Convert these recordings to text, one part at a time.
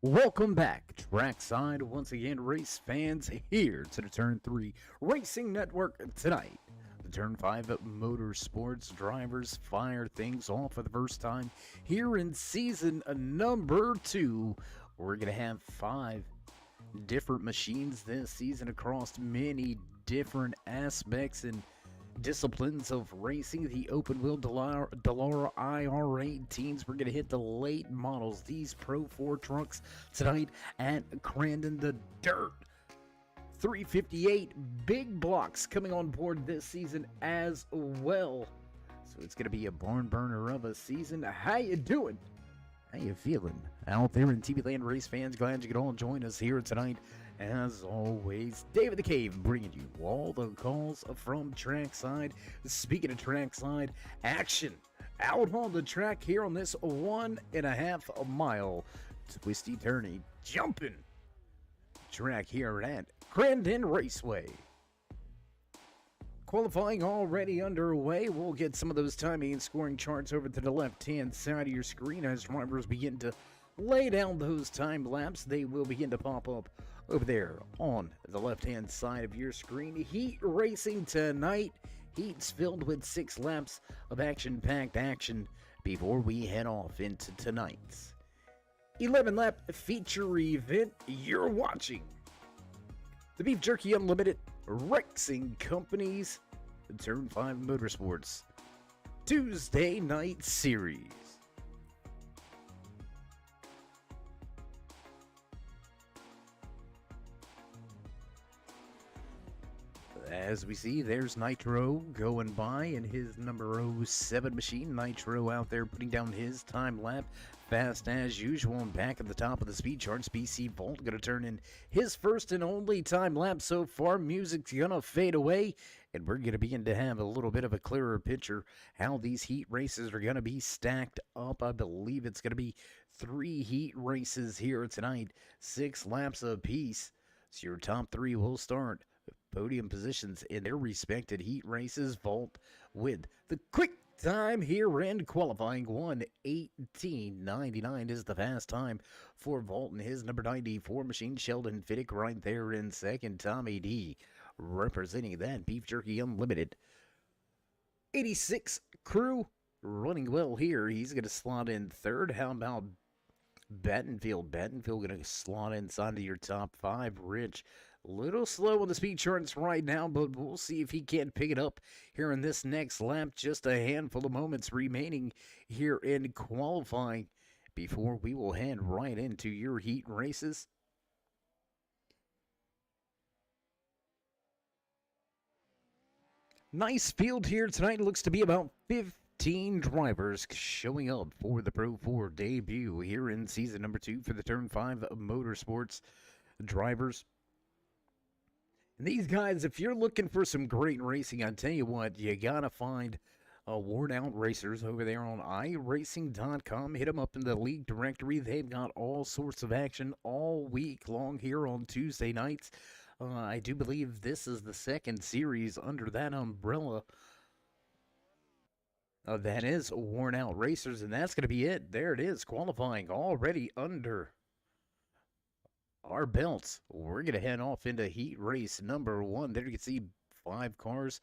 Welcome back, trackside. Once again, race fans, here to the Turn 3 Racing Network tonight. The Turn 5 Motorsports drivers fire things off for the first time here in season number 2. We're going to have 5 different machines this season across many different aspects and disciplines of racing. The open wheel Dallara IRA teams. We're going to hit the late models, these Pro 4 trucks tonight at Crandon. The Dirt 358 big blocks coming on board this season as well. So it's going to be a barn burner of a season. How you doing? How you feeling out there in TV land, race fans? Glad you could all join us here tonight. As always, David the Cave bringing you all the calls from trackside. Speaking of trackside, action out on the track here on this 1.5 mile twisty turny jumping track here at Crandon Raceway. Qualifying already underway. We'll get some of those timing and scoring charts over to the left-hand side of your screen as drivers begin to lay down those time laps. They will begin to pop up over there on the left-hand side of your screen. Heat racing tonight. Heats filled with 6 laps of action-packed action before we head off into tonight's 11-lap feature event. You're watching the Beef Jerky Unlimited RexingCompanies Turn 5 Motorsports Tuesday Night Series. As we see, there's Nitro going by in his number 07 machine. Nitro out there putting down his time lap fast as usual. And back at the top of the speed charts, BC Volt going to turn in his first and only time lap so far. Music's going to fade away, and we're going to begin to have a little bit of a clearer picture how these heat races are going to be stacked up. I believe it's going to be 3 heat races here tonight, 6 laps apiece. So your top 3 will start podium positions in their respected heat races. Vault with the quick time here in qualifying. 1:18.99 is the fast time for Vault and his number 94 machine. Sheldon Fiddick right there in second. Tommy D representing that Beef Jerky Unlimited 86 crew running well here. He's going to slot in third. How about Battenfield? Battenfield going to slot inside of your top five. Rich, little slow on the speed charts right now, but we'll see if he can pick it up here in this next lap. Just a handful of moments remaining here in qualifying before we will head right into your heat races. Nice field here tonight. It looks to be about 15 drivers showing up for the Pro 4 debut here in season number 2 for the Turn 5 Motorsports drivers. And these guys, if you're looking for some great racing, I tell you what, you gotta find worn out racers over there on iRacing.com. Hit them up in the league directory. They've got all sorts of action all week long here on Tuesday nights. I do believe this is the second series under that umbrella. That is worn out racers, and that's going to be it. There it is, qualifying already under our belts. We're going to head off into heat race number 1. There you can see 5 cars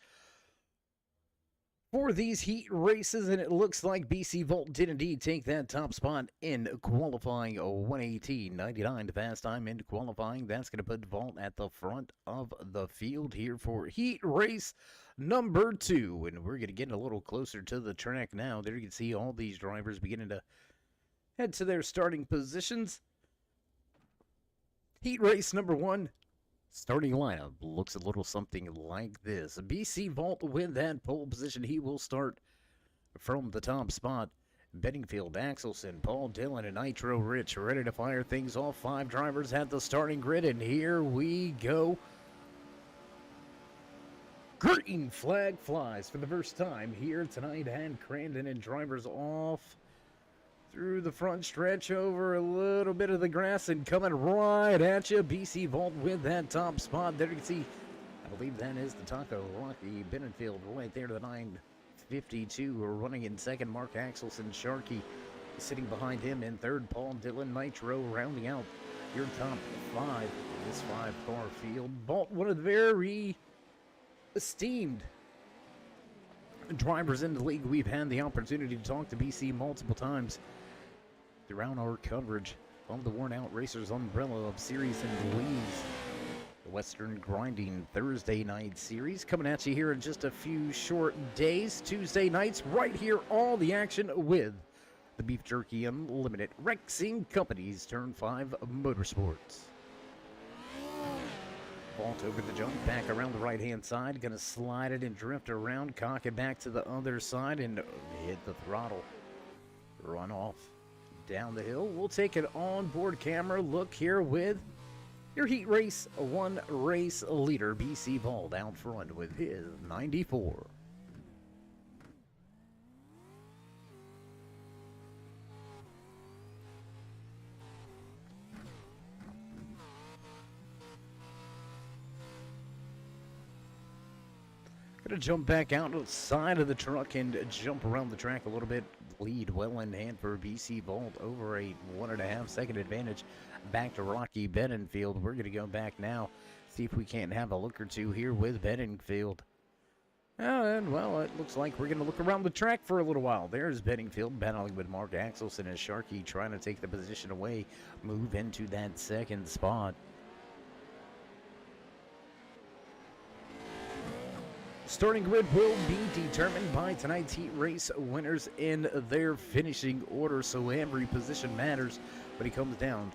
for these heat races, and it looks like BC Vault did indeed take that top spot in qualifying. 1:18.99 the fast time in qualifying. That's going to put Vault at the front of the field here for heat race number 2, and we're going to get a little closer to the track now. There you can see all these drivers beginning to head to their starting positions. Heat race number 1. Starting lineup looks a little something like this. BC Vault with that pole position. He will start from the top spot. Bedingfield, Axelson, Paul Dillon, and Nitro Rich ready to fire things off. 5 drivers at the starting grid, and here we go. Green flag flies for the first time here tonight, and Crandon and drivers off through the front stretch over a little bit of the grass and coming right at you. BC Vault with that top spot. There you can see, I believe that is the Taco Rocky Bedingfield right there to the 952 running in second. Mark Axelson, Sharkey sitting behind him in third. Paul Dillon, Nitro rounding out your top 5 in this 5-car field. Vault, one of the very esteemed drivers in the league. We've had the opportunity to talk to BC multiple times throughout our coverage of the Worn Out Racers umbrella of series and leagues. The Western Grinding Thursday night series coming at you here in just a few short days. Tuesday nights right here, all the action with the Beef Jerky Unlimited RexingCompanies Turn 5 Motorsports. Vault over the jump, back around the right-hand side. Going to slide it and drift around, cock it back to the other side, and hit the throttle. Run off down the hill. We'll take an onboard camera look here with your Heat Race 1 race leader, BC Vault, out front with his 94. Gonna jump back out of the side of the truck and jump around the track a little bit. Lead well in hand for BC Vault over a 1.5 second advantage. Back to Rocky Bedingfield. We're gonna go back now, see if we can't have a look or two here with Bedingfield. And well, it looks like we're gonna look around the track for a little while. There's Bedingfield battling with Mark Axelson and Sharkey trying to take the position away, move into that second spot. Starting grid will be determined by tonight's heat race winners in their finishing order, so every position matters, but it comes down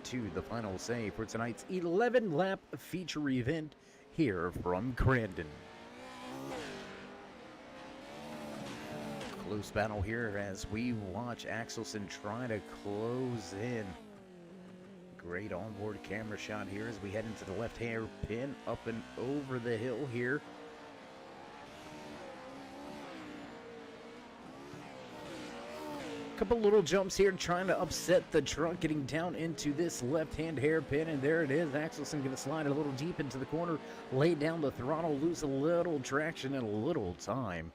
to the final say for tonight's 11-lap feature event here from Crandon. Close battle here as we watch Axelson try to close in. Great onboard camera shot here as we head into the left hairpin, up and over the hill here. Couple little jumps here trying to upset the truck, getting down into this left-hand hairpin, and there it is. Axelson going to slide a little deep into the corner, lay down the throttle, lose a little traction and a little time.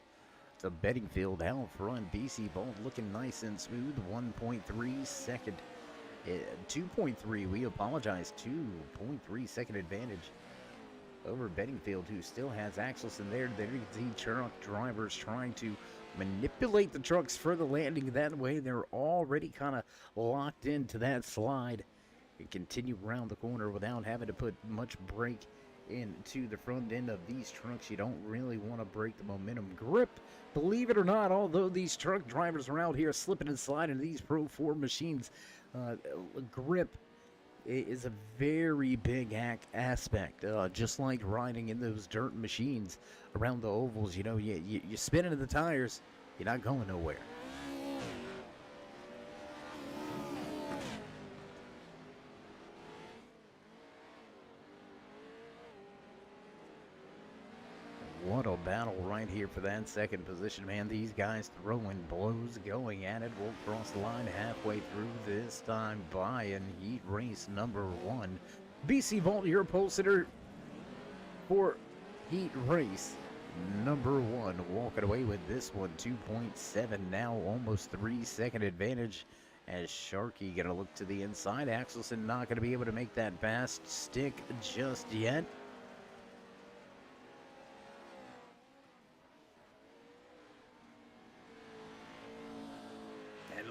It's a Bedingfield out front. BC Bolt looking nice and smooth. 1.3 second. 2.3, we apologize. 2.3 second advantage over Bedingfield, who still has Axelson there. There you can see truck drivers trying to manipulate the trucks for the landing. That way they're already kind of locked into that slide and continue around the corner without having to put much brake into the front end of these trucks. You don't really want to break the momentum grip, believe it or not, although these truck drivers are out here slipping and sliding these Pro 4 machines. Grip is a very big aspect, just like riding in those dirt machines around the ovals. You know, you spin into the tires, you're not going nowhere. What a battle right here for that second position, man. These guys throwing blows, going at it. We'll cross the line halfway through this time by in heat race number 1. BC Vault, your pole sitter for heat race number 1. Walking away with this one, 2.7 now, almost 3 second advantage as Sharky going to look to the inside. Axelson not going to be able to make that fast stick just yet.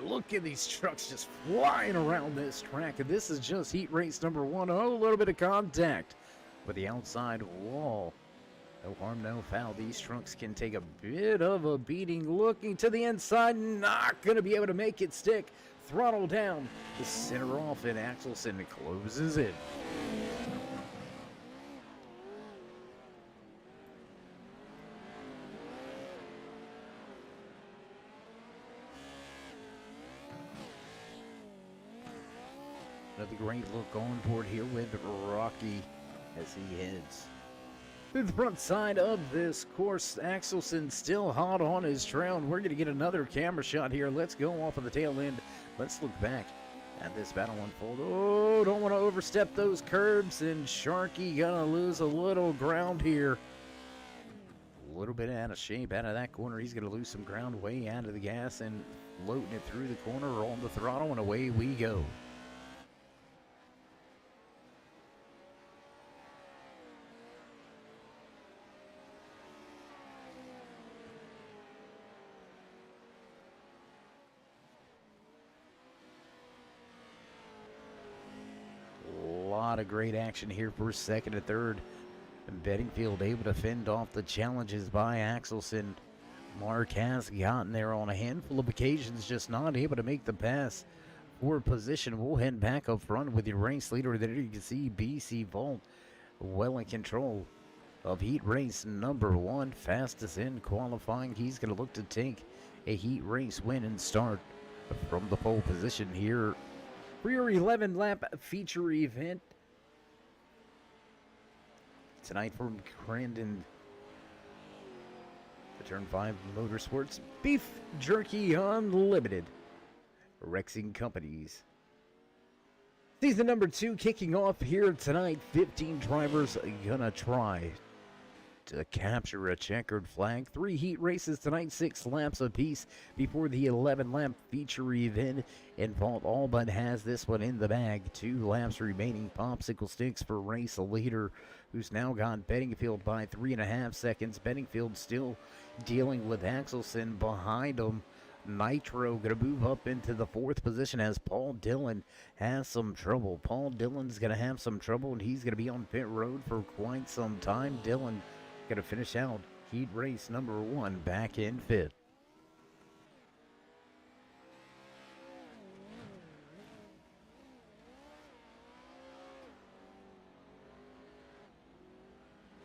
Look at these trucks just flying around this track. And this is just heat race number 1. Oh, a little bit of contact with the outside wall. No harm, no foul. These trucks can take a bit of a beating. Looking to the inside, not going to be able to make it stick. Throttle down, the center off, and Axelson closes it. Another great look on board here with Rocky as he heads to the front side of this course. Axelson still hot on his trail, and we're going to get another camera shot here. Let's go off of the tail end. Let's look back at this battle unfold. Oh, don't want to overstep those curbs, and Sharky gonna lose a little ground here. A little bit out of shape out of that corner. He's going to lose some ground way out of the gas and floating it through the corner on the throttle, and away we go. Lot of great action here for second and third. And Bedingfield able to fend off the challenges by Axelson. Mark has gotten there on a handful of occasions, just not able to make the pass for position. We'll head back up front with your race leader. There you can see BC Vault well in control of heat race number 1. Fastest in qualifying. He's going to look to take a heat race win and start from the pole position here for your 11-lap feature event tonight from Crandon. The Turn 5 Motorsports Beef Jerky Unlimited RexingCompanies. Season number 2 kicking off here tonight. 15 drivers gonna try to capture a checkered flag. 3 heat races tonight, 6 laps apiece before the 11-lap feature event. And Vault all but has this one in the bag. 2 laps remaining. Popsicle sticks for race leader, who's now got Bedingfield by 3.5 seconds. Bedingfield still dealing with Axelson behind him. Nitro going to move up into the 4th position as Paul Dillon has some trouble. Paul Dillon's going to have some trouble, and he's going to be on pit road for quite some time. Dillon going to finish out heat race number 1 back in 5th.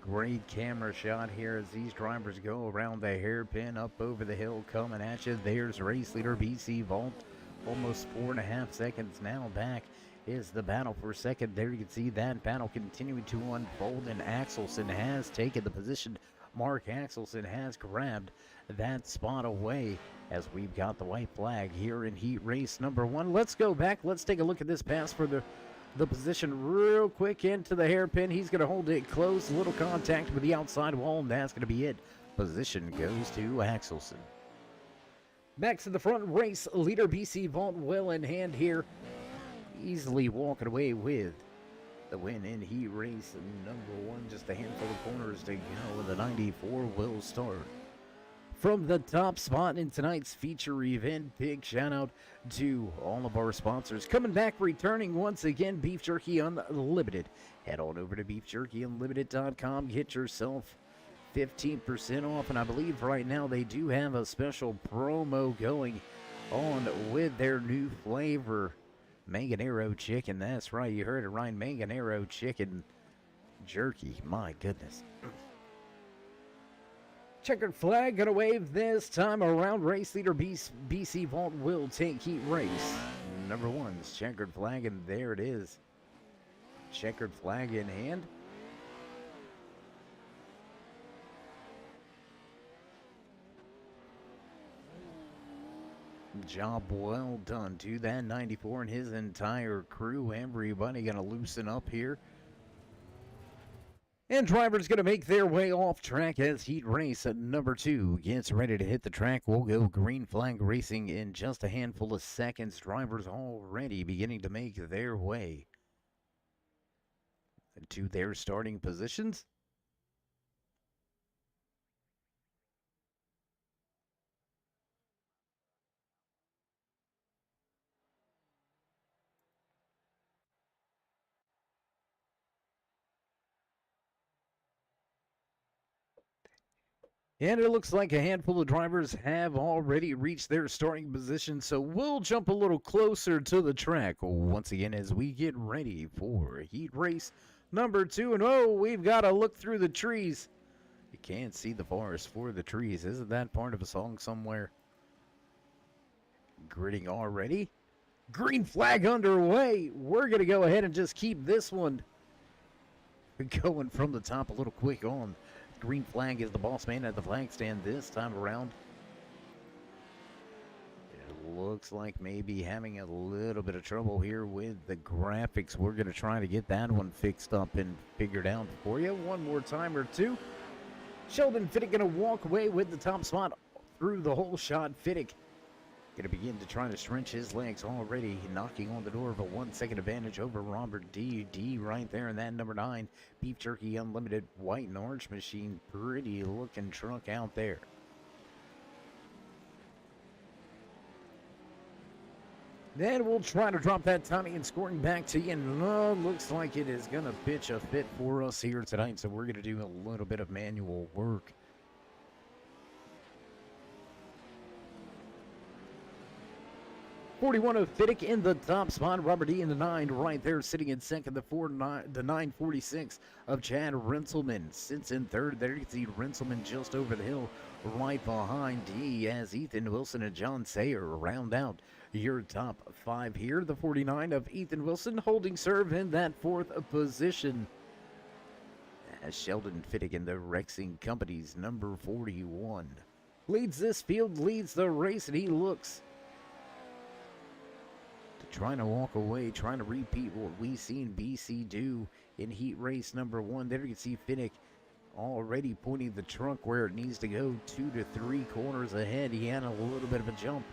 Great camera shot here as these drivers go around the hairpin, up over the hill, coming at you. There's race leader BC Vault, almost 4.5 seconds now back is the battle for second. There you can see that battle continuing to unfold, and Axelson has taken the position. Mark Axelson has grabbed that spot away as we've got the white flag here in heat race number 1. Let's go back. Let's take a look at this pass for the position real quick into the hairpin. He's going to hold it close. Little contact with the outside wall, and that's going to be it. Position goes to Axelson. Back to the front, race leader BC Vault well in hand here. Easily walking away with the win in heat race number 1. Just a handful of corners to go. The 94 will start from the top spot in tonight's feature event. Big shout out to all of our sponsors. Coming back, returning once again, Beef Jerky Unlimited. Head on over to beefjerkyunlimited.com. Get yourself 15% off, and I believe right now they do have a special promo going on with their new flavor, Manganero Chicken. That's right, you heard it right, Manganero Chicken Jerky. My goodness. Checkered flag gonna wave this time around. Race leader BC Vault will take heat race number 1's checkered flag, and there it is. Checkered flag in hand. Job well done to that 94 and his entire crew. Everybody gonna loosen up here. And drivers going to make their way off track as heat race number 2 gets ready to hit the track. We'll go green flag racing in just a handful of seconds. Drivers already beginning to make their way to their starting positions. And it looks like a handful of drivers have already reached their starting position, so we'll jump a little closer to the track once again as we get ready for heat race number 2. And oh, we've got to look through the trees. You can't see the forest for the trees. Isn't that part of a song somewhere? Gridding already. Green flag underway. We're going to go ahead and just keep this one going from the top a little quick on. Green flag is the boss man at the flag stand this time around. It looks like maybe having a little bit of trouble here with the graphics. We're going to try to get that one fixed up and figured out for you one more time or two. Sheldon Fittick going to walk away with the top spot through the whole shot. Fittick going to begin to try to stretch his legs already, knocking on the door of a 1-second advantage over Robert D. D right there in that number 9 Beef Jerky Unlimited white and orange machine. Pretty looking truck out there. Then we'll try to drop that Tommy and scoring back to you. And looks like it is going to pitch a fit for us here tonight. So we're going to do a little bit of manual work. 41 of Fittick in the top spot. Robert E in the 9 right there sitting in second. The 946 of Chad Renselman sits in third. There you can see Renselman just over the hill right behind D as Ethan Wilson and John Sayer round out your top 5 here. The 49 of Ethan Wilson holding serve in that 4th position as Sheldon Fittick in the RexingCompanies number 41 leads this field, leads the race, and he looks trying to walk away, trying to repeat what we've seen BC do in heat race number 1. There you can see Fittick already pointing the truck where it needs to go, 2 to 3 corners ahead. He had a little bit of a jump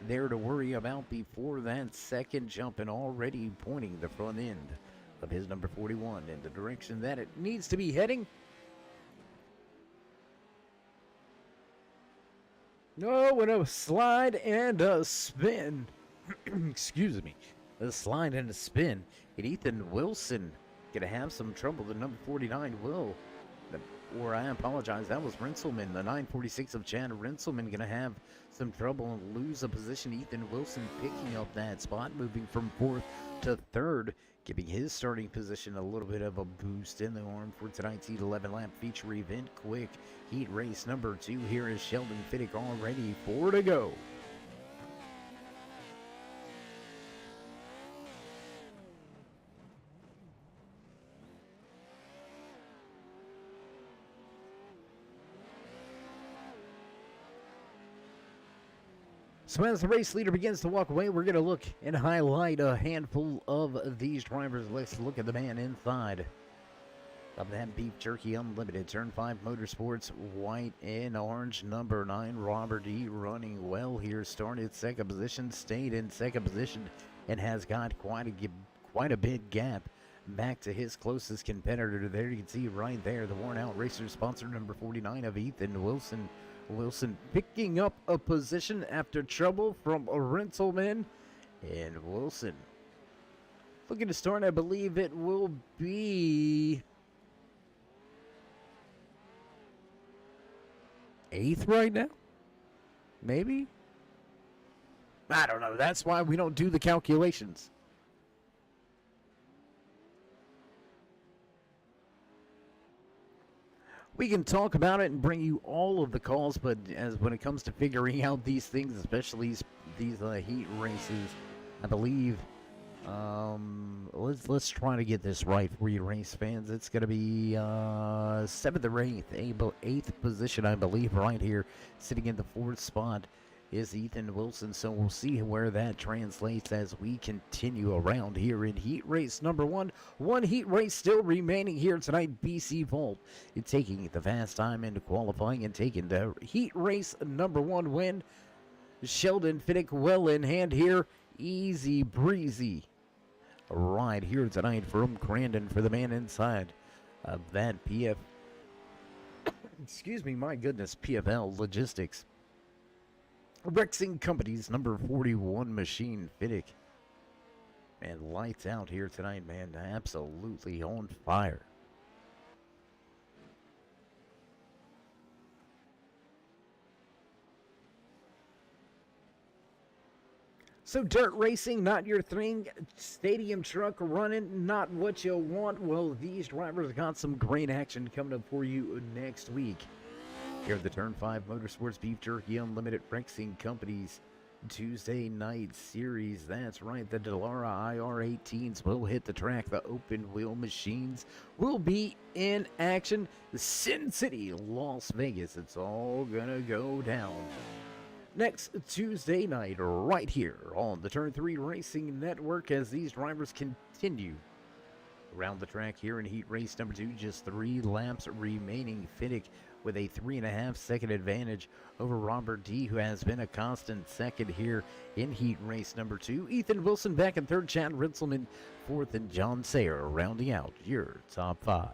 there to worry about before that second jump, and already pointing the front end of his number 41 in the direction that it needs to be heading. No, and a slide and a spin. Excuse me. A slide and a spin. And Ethan Wilson gonna have some trouble. The number 49 will. Or I apologize, that was Renselman. The 946 of Chad Renselman gonna have some trouble and lose a position. Ethan Wilson picking up that spot, moving from 4th to 3rd, giving his starting position a little bit of a boost in the arm for tonight's Heat 11 lap feature event. Quick heat race number 2. Here is Sheldon Fittick already 4 to go. So as the race leader begins to walk away, we're going to look and highlight a handful of these drivers. Let's look at the man inside of that Beef Jerky Unlimited. Turn 5 Motorsports, white and orange. Number 9, Robert D. running well here. Started second position, stayed in second position, and has got quite a big gap back to his closest competitor. There you can see right there the worn out racer sponsor number 49 of Ethan Wilson. Wilson picking up a position after trouble from a Rentalman, and Wilson looking to start. I believe it will be 8th right now, maybe. I don't know. That's why we don't do the calculations. We can talk about it and bring you all of the calls, but as when it comes to figuring out these things, especially these heat races, I believe let's try to get this right for you race fans. It's going to be 7th or 8th position, I believe, right here, sitting in the 4th spot is Ethan Wilson. So we'll see where that translates as we continue around here in heat race number 1. One heat race still remaining here tonight. BC Volt taking the fast time into qualifying and taking the heat race number 1 win. Sheldon Fiddick well in hand here. Easy breezy ride here tonight from Crandon for the man inside of that excuse me, my goodness, PFL Logistics. RexingCompanies number 41 machine Fiddick. And lights out here tonight, man. Absolutely on fire. So dirt racing, not your thing. Stadium truck running, not what you want. Well, these drivers got some great action coming up for you next week. Here at the Turn 5 Motorsports Beef Jerky Unlimited RexingCompanies Tuesday night series. That's right, the Dallara IR-18s will hit the track. The open wheel machines will be in action. The Sin City, Las Vegas. It's all gonna go down next Tuesday night right here on the Turn 3 Racing Network as these drivers continue around the track here in heat race number 2. Just 3 laps remaining. Fiddick with a 3.5-second advantage over Robert D., who has been a constant second here in heat race number 2. Ethan Wilson back in 3rd, Chad Rinselman 4th, and John Sayer rounding out your top 5.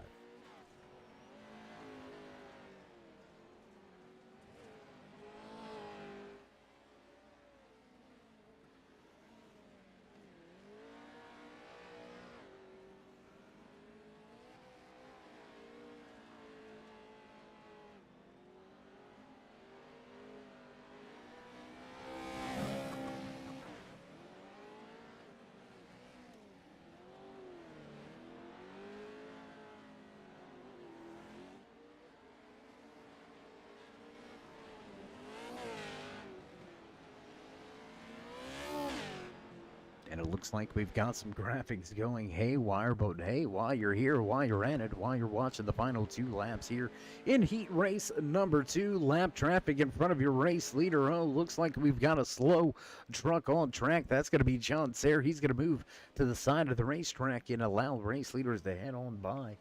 And it looks like we've got some graphics going haywire, but hey, while you're here, while you're at it, while you're watching the final 2 laps here in heat race number 2, lap traffic in front of your race leader. Oh, looks like we've got a slow truck on track. That's going to be John Sayer. He's going to move to the side of the racetrack and allow race leaders to head on by.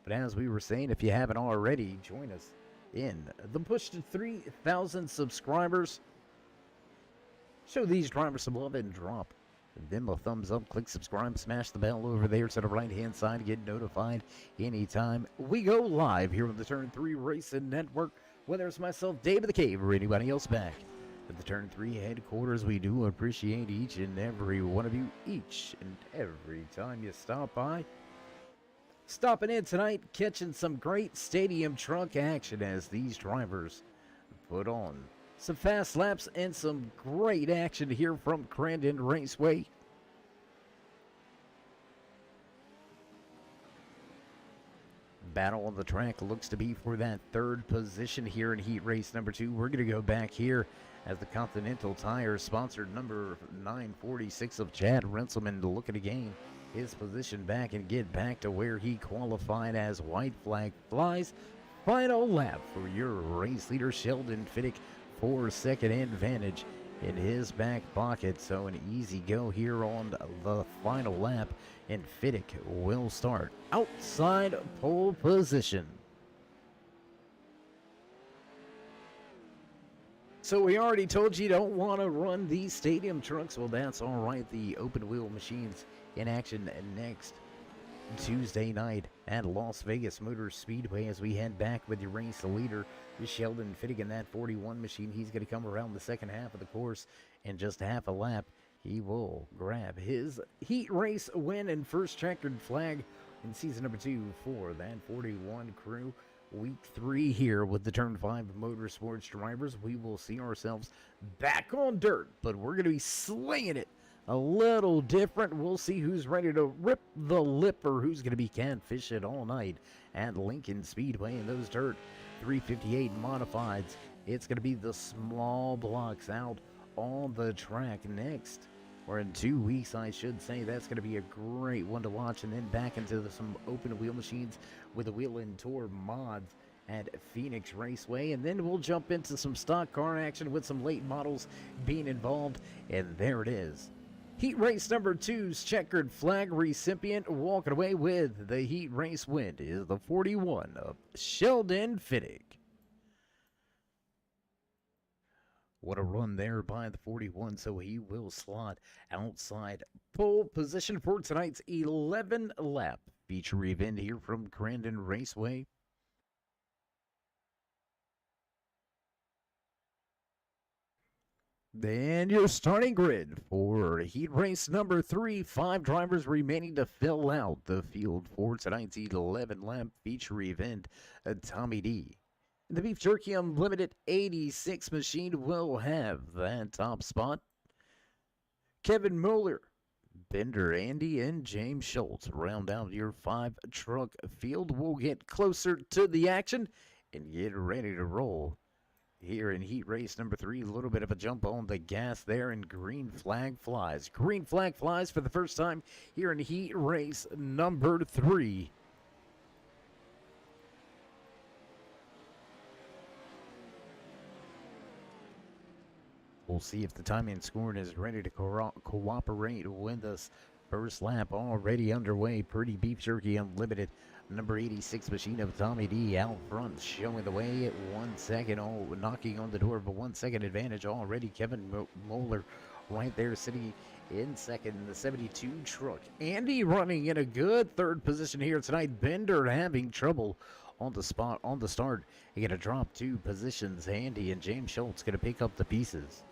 But as we were saying, if you haven't already, join us in the push to 3,000 subscribers. Show these drivers some love and drop them a thumbs up, click subscribe, smash the bell over there to the right hand side to get notified anytime we go live here on the Turn 3 Racing Network. Whether it's myself, Dave of the Cave, or anybody else back at the Turn 3 headquarters, we do appreciate each and every one of you each and every time you stop by. Stopping in tonight, catching some great stadium truck action as these drivers put on some fast laps and some great action here from Crandon Raceway. Battle on the track looks to be for that 3rd position here in heat race number 2. We're going to go back here as the Continental Tire sponsored number 946 of Chad Rinselman looking to gain his position back and get back to where he qualified as white flag flies. Final lap for your race leader, Sheldon Fiddick, 4-second advantage in his back pocket. So an easy go here on the final lap, and Fiddick will start outside pole position. So we already told you don't want to run these stadium trucks. Well, that's all right. The open wheel machines in action next Tuesday night at Las Vegas Motor Speedway as we head back with your race leader, Sheldon Fittig, in that 41 machine. He's going to come around the second half of the course in just half a lap. He will grab his heat race win and first checkered flag in season number 2 for that 41 crew. Week 3 here with the Turn 5 Motorsports drivers. We will see ourselves back on dirt, but we're going to be slinging it a little different. We'll see who's ready to rip the lip or who's going to be catfishing all night at Lincoln Speedway in those dirt 358 modifieds. It's going to be the small blocks out on the track next, or in 2 weeks, I should say. That's going to be a great one to watch. And then back into some open wheel machines with the Wheel and Tour mods at Phoenix Raceway. And then we'll jump into some stock car action with some late models being involved. And there it is. Heat race number 2's checkered flag recipient walking away with the heat race win is the 41 of Sheldon Fittig. What a run there by the 41, so he will slot outside pole position for tonight's 11-lap feature event here from Crandon Raceway. Then your starting grid for heat race number 3. 5 drivers remaining to fill out the field for tonight's 11-lap feature event. Tommy D. The Beef Jerky Unlimited 86 machine will have that top spot. Kevin Moeller, Bender Andy, and James Schultz round out your 5-truck field. We'll get closer to the action and get ready to roll. Here in heat race number 3, a little bit of a jump on the gas there, and green flag flies. Green flag flies for the first time here in heat race number 3. We'll see if the timing scoring is ready to cooperate with us. First lap already underway. Pretty Beef Jerky Unlimited, number 86 machine of Tommy D out front, showing the way at 1 second. Oh, knocking on the door of a 1 second advantage already. Kevin Moeller right there sitting in second in the 72 truck. Andy running in a good third position here tonight. Bender having trouble on the spot on the start. You're going to drop 2 positions. Andy and James Schultz going to pick up the pieces.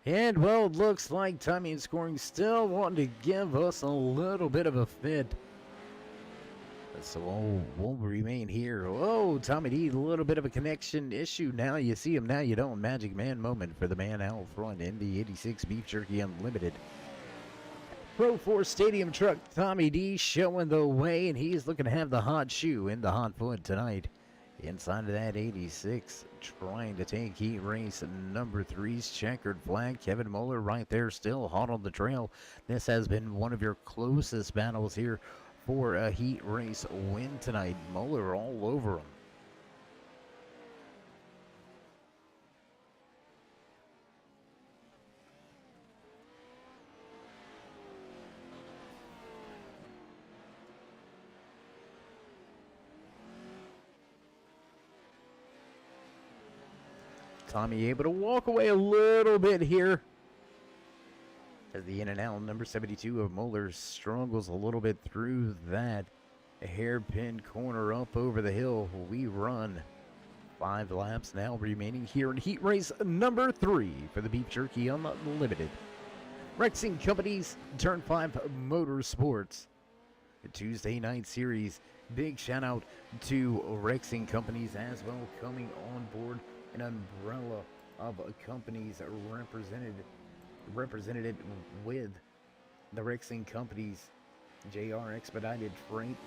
And, well, it looks like timing and scoring still wanting to give us a little bit of a fit. So we'll remain here. Oh, Tommy D, a little bit of a connection issue. Now you see him, now you don't. Magic Man moment for the man out front in the 86 Beef Jerky Unlimited. Pro 4 Stadium truck, Tommy D showing the way, and he's looking to have the hot shoe in the hot foot tonight. Inside of that 86, trying to take heat race number 3's checkered flag. Kevin Moeller right there, still hot on the trail. This has been one of your closest battles here for a heat race win tonight. Moeller all over him. Tommy able to walk away a little bit here as the in and out number 72 of Moeller struggles a little bit through that hairpin corner up over the hill. We run 5 laps now remaining here in heat race number 3 for the Beef Jerky Unlimited. RexingCompanies Turn 5 Motorsports. The Tuesday night series. Big shout out to RexingCompanies as well, coming on board. An umbrella of companies represented with the RexingCompanies, JR Expedited Freight,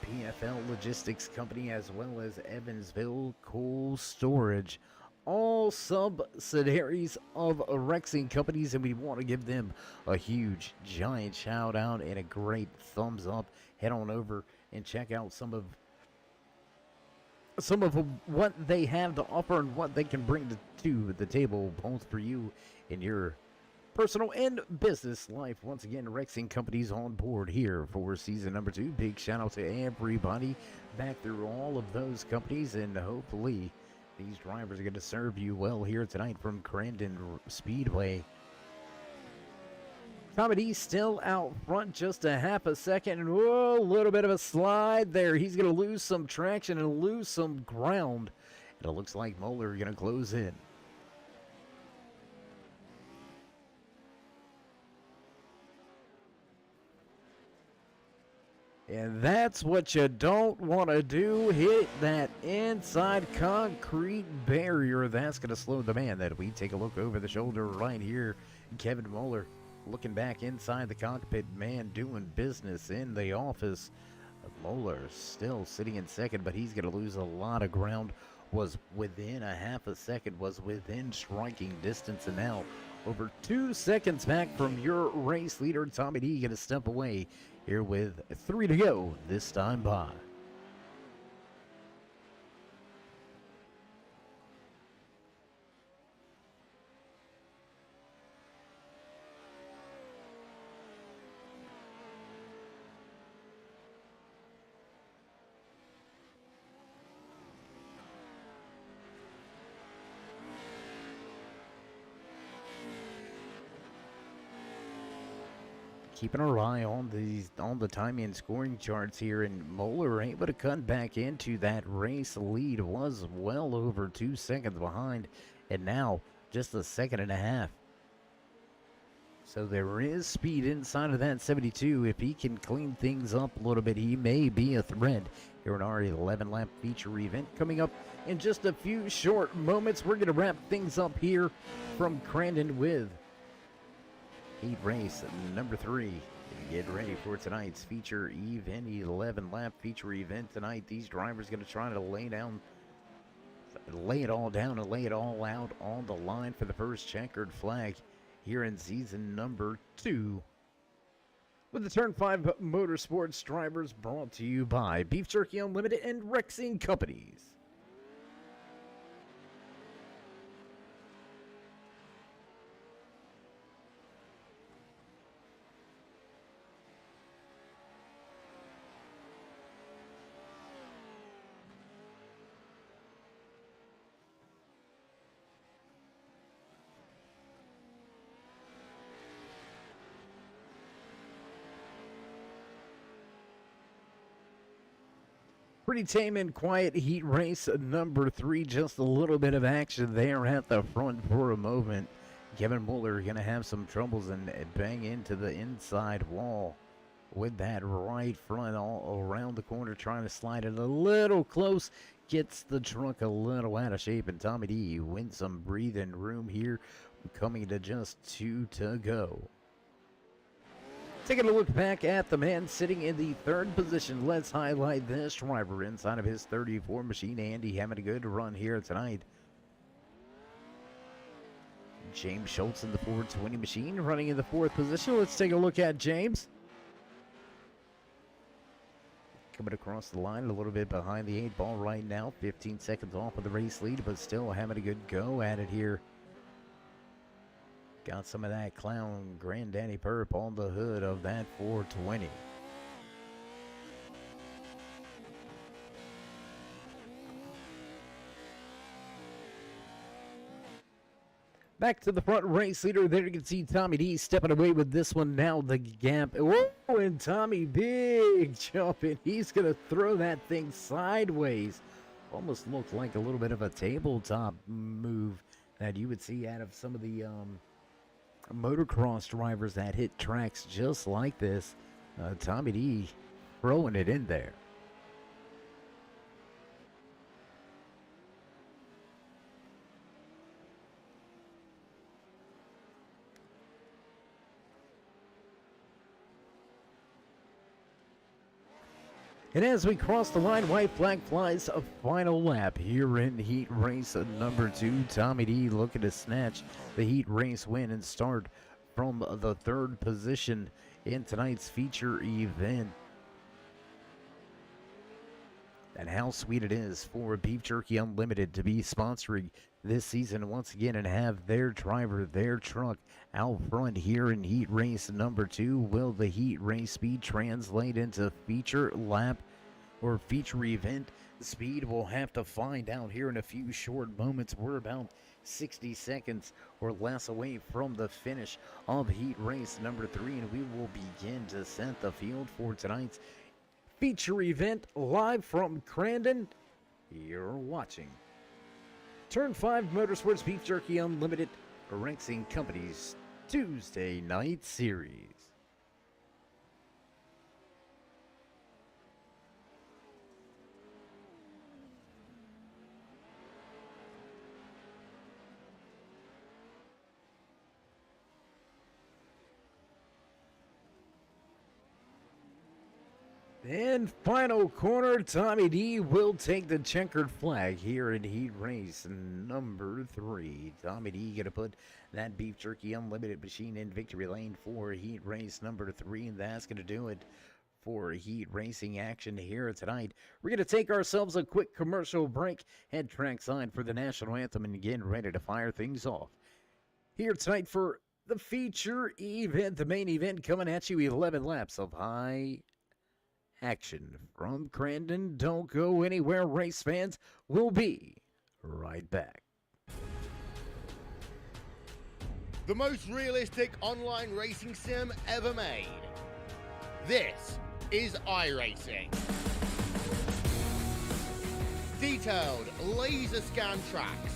PFL Logistics Company, as well as Evansville Cold Storage, all subsidiaries of Rexing Companies, and we want to give them a huge, giant shout out and a great thumbs up. Head on over and check out some of what they have to offer and what they can bring to the table, both for you in your personal and business life. Once again, Rexing Companies on board here for season number 2. Big shout out to everybody back through all of those companies, and hopefully these drivers are going to serve you well here tonight from Crandon Speedway. Tommy D still out front, just a half a second, and whoa, a little bit of a slide there. He's going to lose some traction and lose some ground, and it looks like Moeller going to close in. And that's what you don't want to do, hit that inside concrete barrier. That's going to slow the man. That we take a look over the shoulder right here. Kevin Moeller looking back inside the cockpit, man, doing business in the office. Moeller still sitting in second, but he's going to lose a lot of ground. Was within a half a second, was within striking distance, and now over 2 seconds back from your race leader. Tommy D going to step away here with 3 to go this time by. Keeping our eye on the timing and scoring charts here, and Moeller able to cut back into that race lead. Was well over 2 seconds behind, and now just a second and a half. So there is speed inside of that 72. If he can clean things up a little bit, he may be a threat here in our 11-lap feature event coming up in just a few short moments. We're going to wrap things up here from Crandon with heat race number 3. Get ready for tonight's feature event, 11-lap feature event tonight. These drivers going to try to lay it all down and lay it all out on the line for the first checkered flag here in season number 2. With the Turn 5 Motorsports drivers, brought to you by Beef Jerky Unlimited and Rexing Companies. Pretty tame and quiet heat race number 3. Just a little bit of action there at the front for a moment. Kevin Moeller going to have some troubles and bang into the inside wall with that right front all around the corner, trying to slide it a little close. Gets the truck a little out of shape, and Tommy D wins some breathing room here, coming to just 2 to go. Taking a look back at the man sitting in the 3rd position, let's highlight this driver inside of his 34 machine. Andy having a good run here tonight. James Schultz in the 420 machine running in the 4th position. Let's take a look at James. Coming across the line a little bit behind the 8 ball right now. 15 seconds off of the race lead, but still having a good go at it here. Got some of that clown Granddaddy Perp on the hood of that 420. Back to the front race leader. There you can see Tommy D stepping away with this one. Now the gap. Whoa, and Tommy big jump, and he's going to throw that thing sideways. Almost looked like a little bit of a tabletop move that you would see out of some of the motocross drivers that hit tracks just like this. Tommy D throwing it in there. And as we cross the line, white flag flies, a final lap here in heat race number 2. Tommy D looking to snatch the heat race win and start from the 3rd position in tonight's feature event. And how sweet it is for Beef Jerky Unlimited to be sponsoring this season once again and have their driver, their truck out front here in heat race number 2. Will the heat race speed translate into feature lap or feature event speed? We'll have to find out here in a few short moments. We're about 60 seconds or less away from the finish of heat race number 3, and we will begin to set the field for tonight's feature event live from Crandon. You're watching Turn 5 Motorsports Beef Jerky Unlimited RexingCompanies Tuesday Night Series. And final corner, Tommy D will take the checkered flag here in heat race number 3. Tommy D gonna put that Beef Jerky Unlimited machine in victory lane for heat race number 3, and that's gonna do it for heat racing action here tonight. We're gonna take ourselves a quick commercial break, head trackside for the national anthem, and get ready to fire things off here tonight for the feature event, the main event, coming at you. 11 laps of high action from Crandon. Don't go anywhere, race fans. We'll be right back. The most realistic online racing sim ever made. This is iRacing. Detailed laser scan tracks,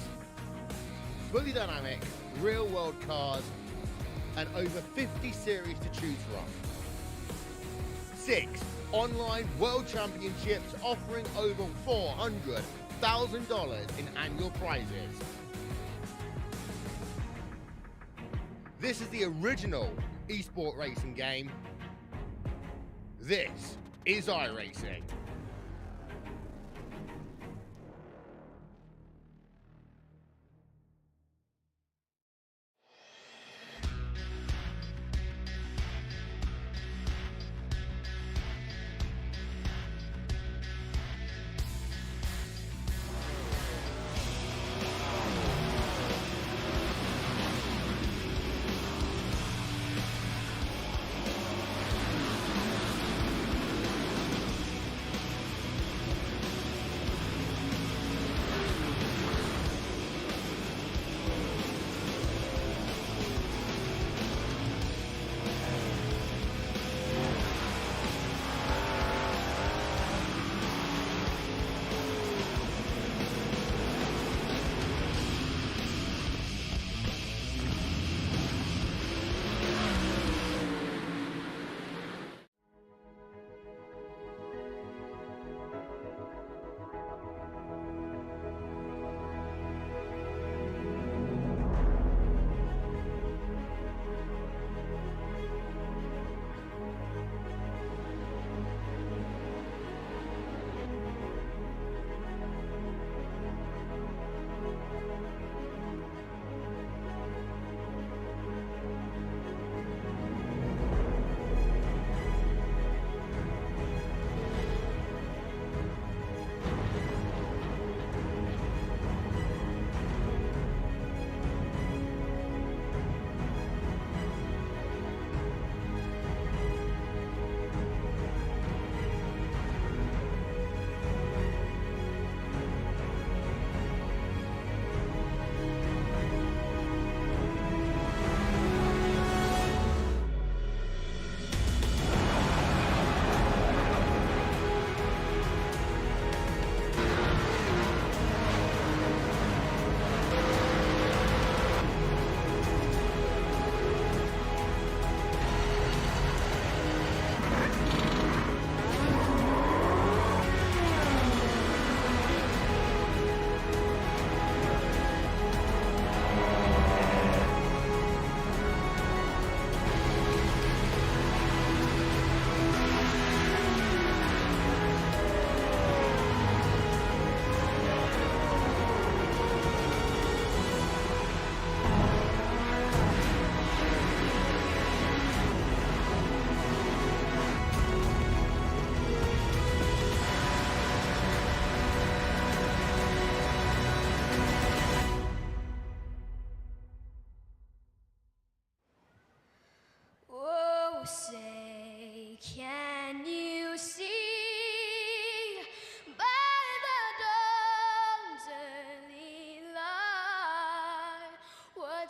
fully dynamic real world cars, and over 50 series to choose from. 6 online world championships offering over $400,000 in annual prizes. This is the original esport racing game. This is iRacing.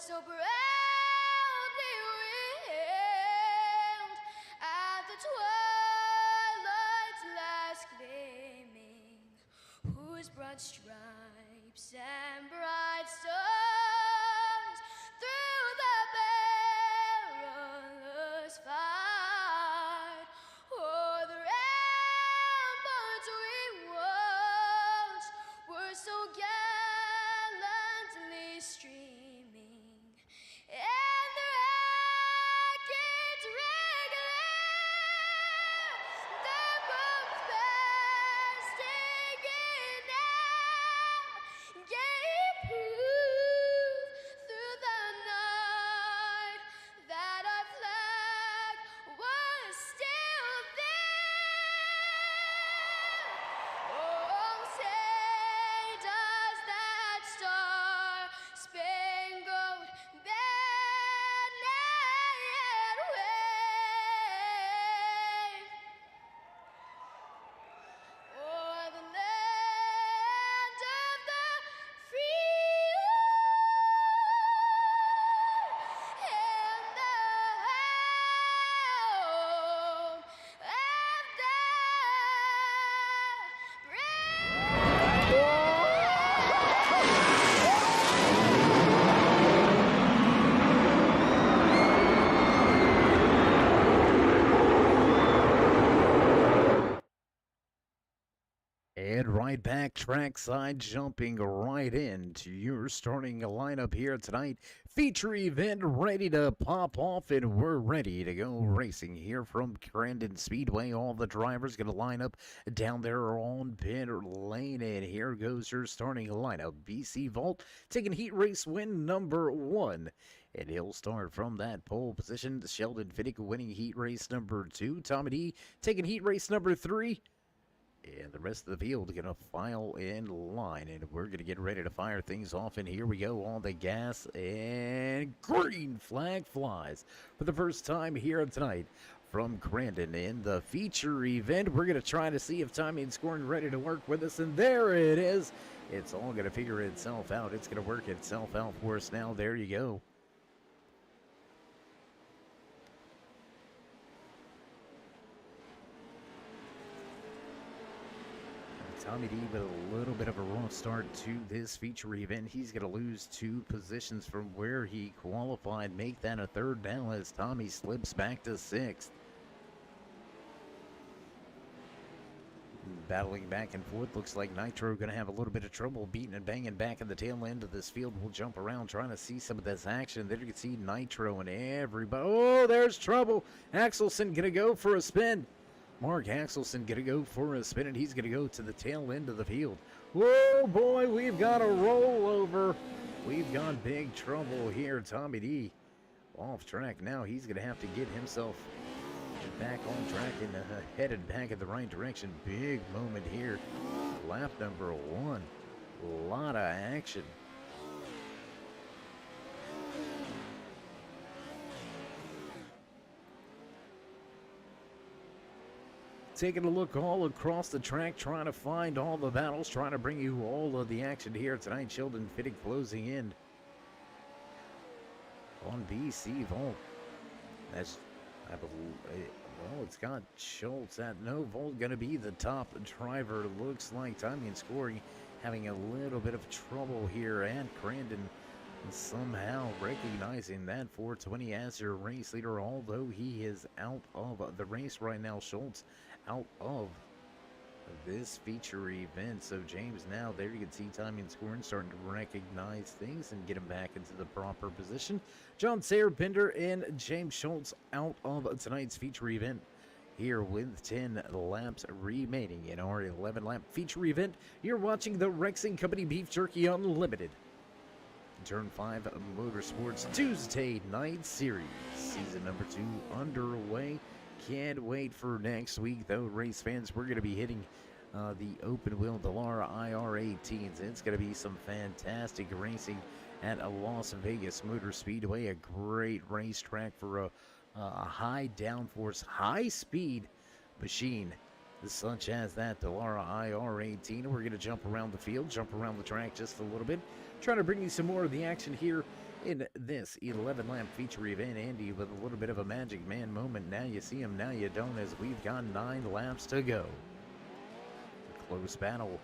so proudly railed at the twilight's last gleaming, whose broad stripes and bright stars through the perilous fight o'er the ramparts we watched were so gallantly streaming, and the rockets regular, the bombs bursting in air, gave proof through the night that our flag was still there. Oh, say does that star-spangled banner yet wave o'er the land of the free and the home of the brave. And right back trackside, jumping right into your starting lineup here tonight. Feature event ready to pop off, and we're ready to go racing here from Crandon Speedway. All the drivers going to line up down there on pit lane, and here goes your starting lineup. BC Vault taking heat race win number 1. And he'll start from that pole position. Sheldon Fiddick winning heat race number 2. Tommy D taking heat race number 3. And the rest of the field going to file in line, and we're going to get ready to fire things off. And here we go on the gas, and green flag flies for the first time here tonight from Crandon in the feature event. We're going to try to see if timing and scoring ready to work with us, and there it is. It's all going to figure itself out. It's going to work itself out for us now. There you go. Tommy D with a little bit of a rough start to this feature event. He's going to lose 2 positions from where he qualified. Make that a 3rd down as Tommy slips back to 6th. Battling back and forth. Looks like Nitro going to have a little bit of trouble beating and banging back in the tail end of this field. We'll jump around trying to see some of this action. There you can see Nitro and everybody. Oh, there's trouble. Axelson going to go for a spin. Mark Axelson going to go for a spin, and he's going to go to the tail end of the field. Whoa, boy, we've got a rollover. We've got big trouble here. Tommy D off track now. He's going to have to get himself back on track and headed back in the right direction. Big moment here. Lap number 1. A lot of action. Taking a look all across the track, trying to find all the battles, trying to bring you all of the action here tonight. Sheldon Fiddick closing in on BC Vault. That's, I believe, well, it's got Schultz at no. Vault going to be the top driver. Looks like timing and scoring having a little bit of trouble here at Crandon. Somehow recognizing that 420 as your race leader, although he is out of the race right now. Schultz out of this feature event. So James now, there you can see timing and scoring starting to recognize things and get him back into the proper position. John Sayre-Bender and James Schultz out of tonight's feature event here with 10 laps remaining in our 11-lap feature event. You're watching the Rexing Company Beef Jerky Unlimited Turn 5 Motorsports Tuesday Night Series. Season number 2 underway. Can't wait for next week, though, race fans. We're going to be hitting the open wheel Dallara IR18s. It's going to be some fantastic racing at a Las Vegas Motor Speedway. A great racetrack for a high downforce, high speed machine such as that Delara IR-18. We're going to jump around the field, jump around the track just a little bit, trying to bring you some more of the action here in this 11-lap feature event. Andy with a little bit of a magic man moment. Now you see him, now you don't, as we've got 9 laps to go. A close battle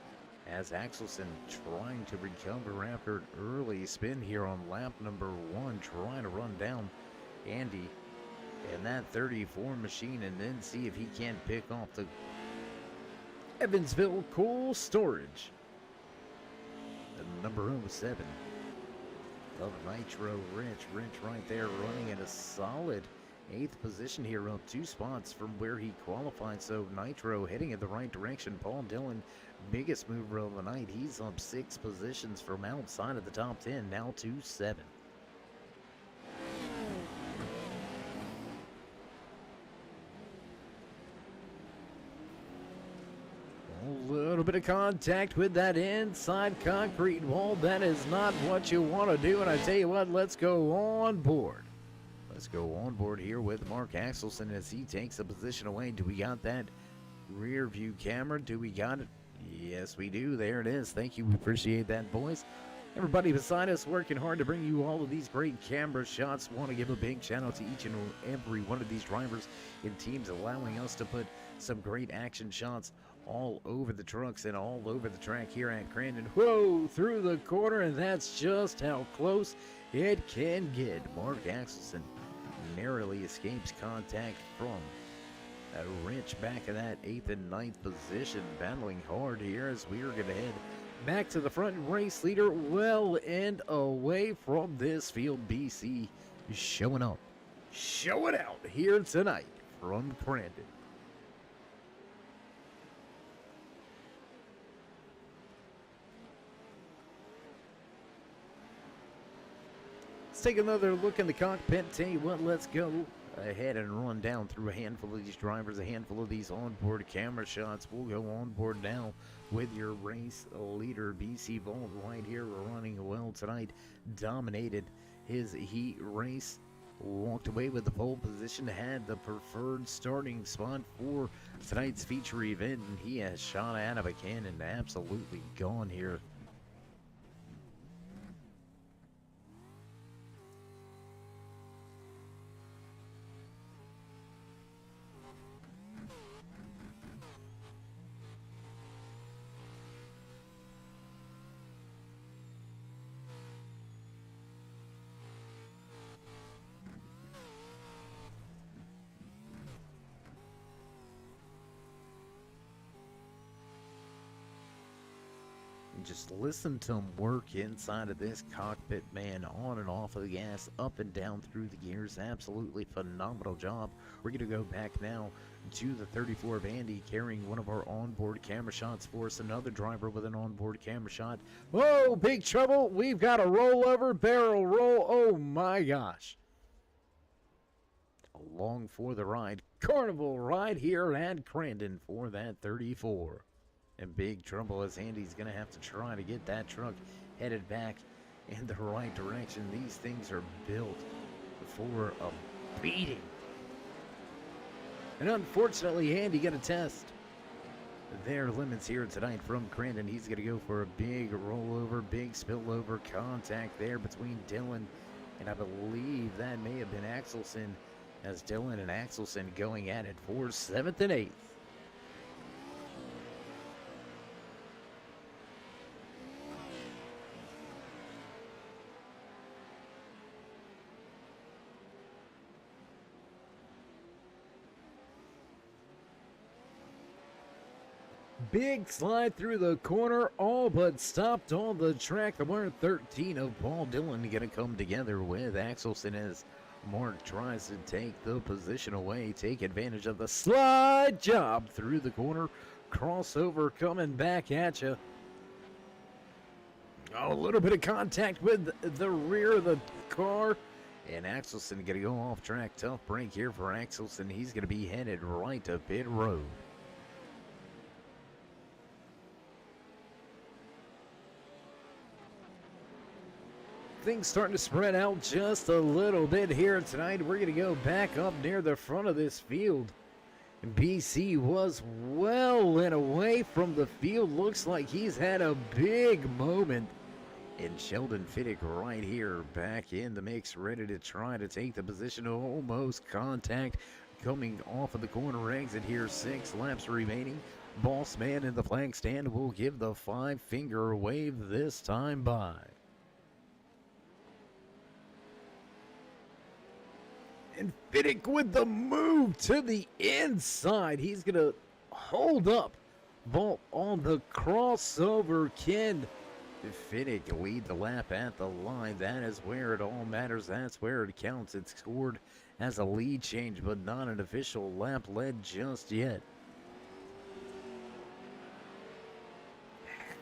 as Axelson trying to recover after an early spin here on lap number 1, trying to run down Andy and that 34 machine, and then see if he can't pick off the Evansville Cool Storage. The number 07 of Nitro Rich right there running in a solid 8th position here, up 2 spots from where he qualified. So Nitro heading in the right direction. Paul Dillon, biggest mover of the night, he's up 6 positions from outside of the top 10, now to 7. A little bit of contact with that inside concrete wall. That is not what you want to do. And I tell you what, let's go on board. Let's go on board here with Mark Axelson as he takes a position away. Do we got that rear view camera? Do we got it? Yes, we do. There it is. Thank you. We appreciate that, boys. Everybody beside us working hard to bring you all of these great camera shots. Want to give a big shout out to each and every one of these drivers and teams allowing us to put some great action shots all over the trucks and all over the track here at Crandon. Whoa, through the corner, and that's just how close it can get. Mark Axelson narrowly escapes contact from Rich back in that 8th and 9th position, battling hard here as we are going to head back to the front. Race leader well and away from this field. BC showing up, showing out here tonight from Crandon. Let's take another look in the cockpit. Tell you what, let's go ahead and run down through a handful of these drivers, a handful of these onboard camera shots. We'll go on board now with your race leader, BC Vault, right here, running well tonight. Dominated his heat race, walked away with the pole position, had the preferred starting spot for tonight's feature event, and he has shot out of a cannon, absolutely gone here. Just listen to him work inside of this cockpit, man, on and off of the gas, up and down through the gears. Absolutely phenomenal job. We're going to go back now to the 34 of Andy, carrying one of our onboard camera shots for us. Another driver with an onboard camera shot. Whoa, big trouble. We've got a rollover, barrel roll. Oh my gosh. Along for the ride. Carnival ride here at Crandon for that 34. In big trouble as Andy's going to have to try to get that truck headed back in the right direction. These things are built for a beating. And unfortunately, Andy got a test their limits here tonight from Crandon. He's going to go for a big rollover, big spillover contact there between Dillon and I believe that may have been Axelson, as Dillon and Axelson going at it for 7th and 8th. Big slide through the corner, all but stopped on the track. The Mark 13 of Paul Dillon going to come together with Axelson as Mark tries to take the position away, take advantage of the slide job through the corner. Crossover coming back at you. Oh, a little bit of contact with the rear of the car. And Axelson going to go off track. Tough break here for Axelson. He's going to be headed right to pit road. Things starting to spread out just a little bit here tonight. We're going to go back up near the front of this field BC was well and away from the field. Looks like he's had a big moment. And Sheldon Fiddick right here back in the mix, ready to try to take the position. Almost contact coming off of the corner exit here. 6 laps remaining. Boss man in the flag stand will give the 5-finger wave this time by. And Fiddick with the move to the inside. He's going to hold up. Vault on the crossover. Can Fiddick lead the lap at the line? That is where it all matters. That's where it counts. It's scored as a lead change, but not an official lap led just yet.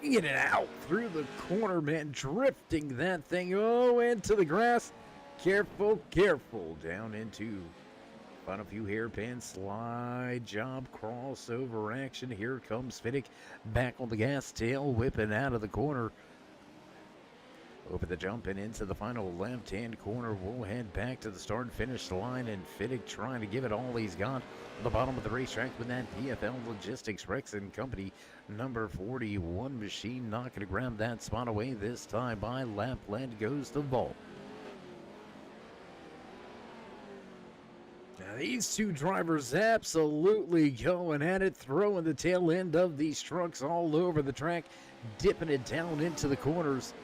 Hanging it out through the corner, man. Drifting that thing, into the grass. Careful, careful. Down into final few hairpin slide job, crossover action. Here comes Fiddick back on the gas, tail whipping out of the corner. Over the jump and into the final left-hand corner. We'll head back to the start and finish line, and Fiddick trying to give it all he's got on the bottom of the racetrack with that PFL Logistics Rexing Company number 41 machine. Not going to grab that spot away this time by lap lead goes the Vault. Now these two drivers absolutely going at it, throwing the tail end of these trucks all over the track, dipping it down into the corners.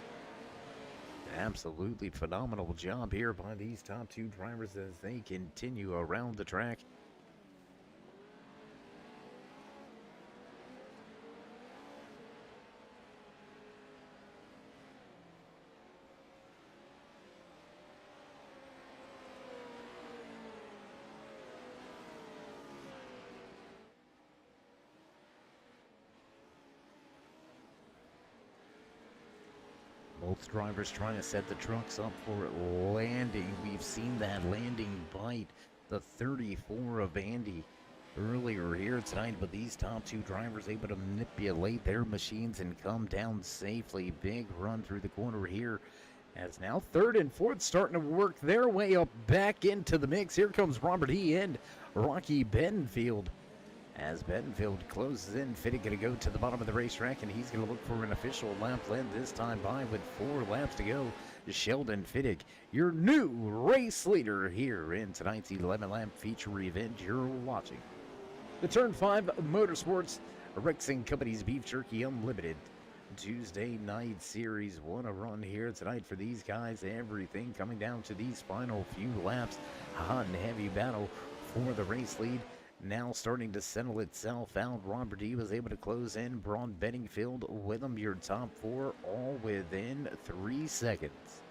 Absolutely phenomenal job here by these top two drivers as they continue around the track. Both drivers trying to set the trucks up for landing. We've seen that landing bite the 34 of Andy earlier here tonight, but these top two drivers able to manipulate their machines and come down safely. Big run through the corner here as now third and fourth starting to work their way up back into the mix. Here comes Robert E. and Rocky Benfield. As Benfield closes in, Fiddick going to go to the bottom of the racetrack, and he's going to look for an official lap lead this time by with 4 laps to go. Sheldon Fiddick, your new race leader here in tonight's 11-lap feature event you're watching. The Turn 5 Motorsports Rexing Companies Beef Jerky Unlimited Tuesday night series. What a run here tonight for these guys. Everything coming down to these final few laps. Hot and heavy battle for the race lead. Now starting to settle itself out. Robert E. was able to close in. Braun Bedingfield with him. Your top 4 all within 3 seconds.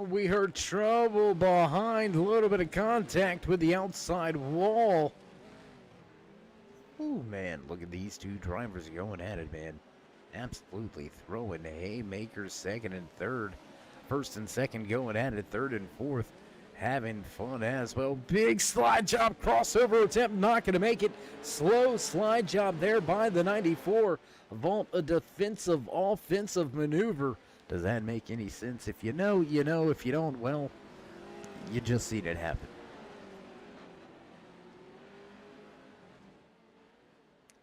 We heard trouble behind, a little bit of contact with the outside wall. Oh man, look at these two drivers going at it, man. Absolutely throwing haymakers second and third. First and second going at it, third and fourth. Having fun as well. Big slide job, crossover attempt, not going to make it. Slow slide job there by the 94. Vault a defensive, offensive maneuver. Does that make any sense? If you know, you know. If you don't, well, you just seen it happen.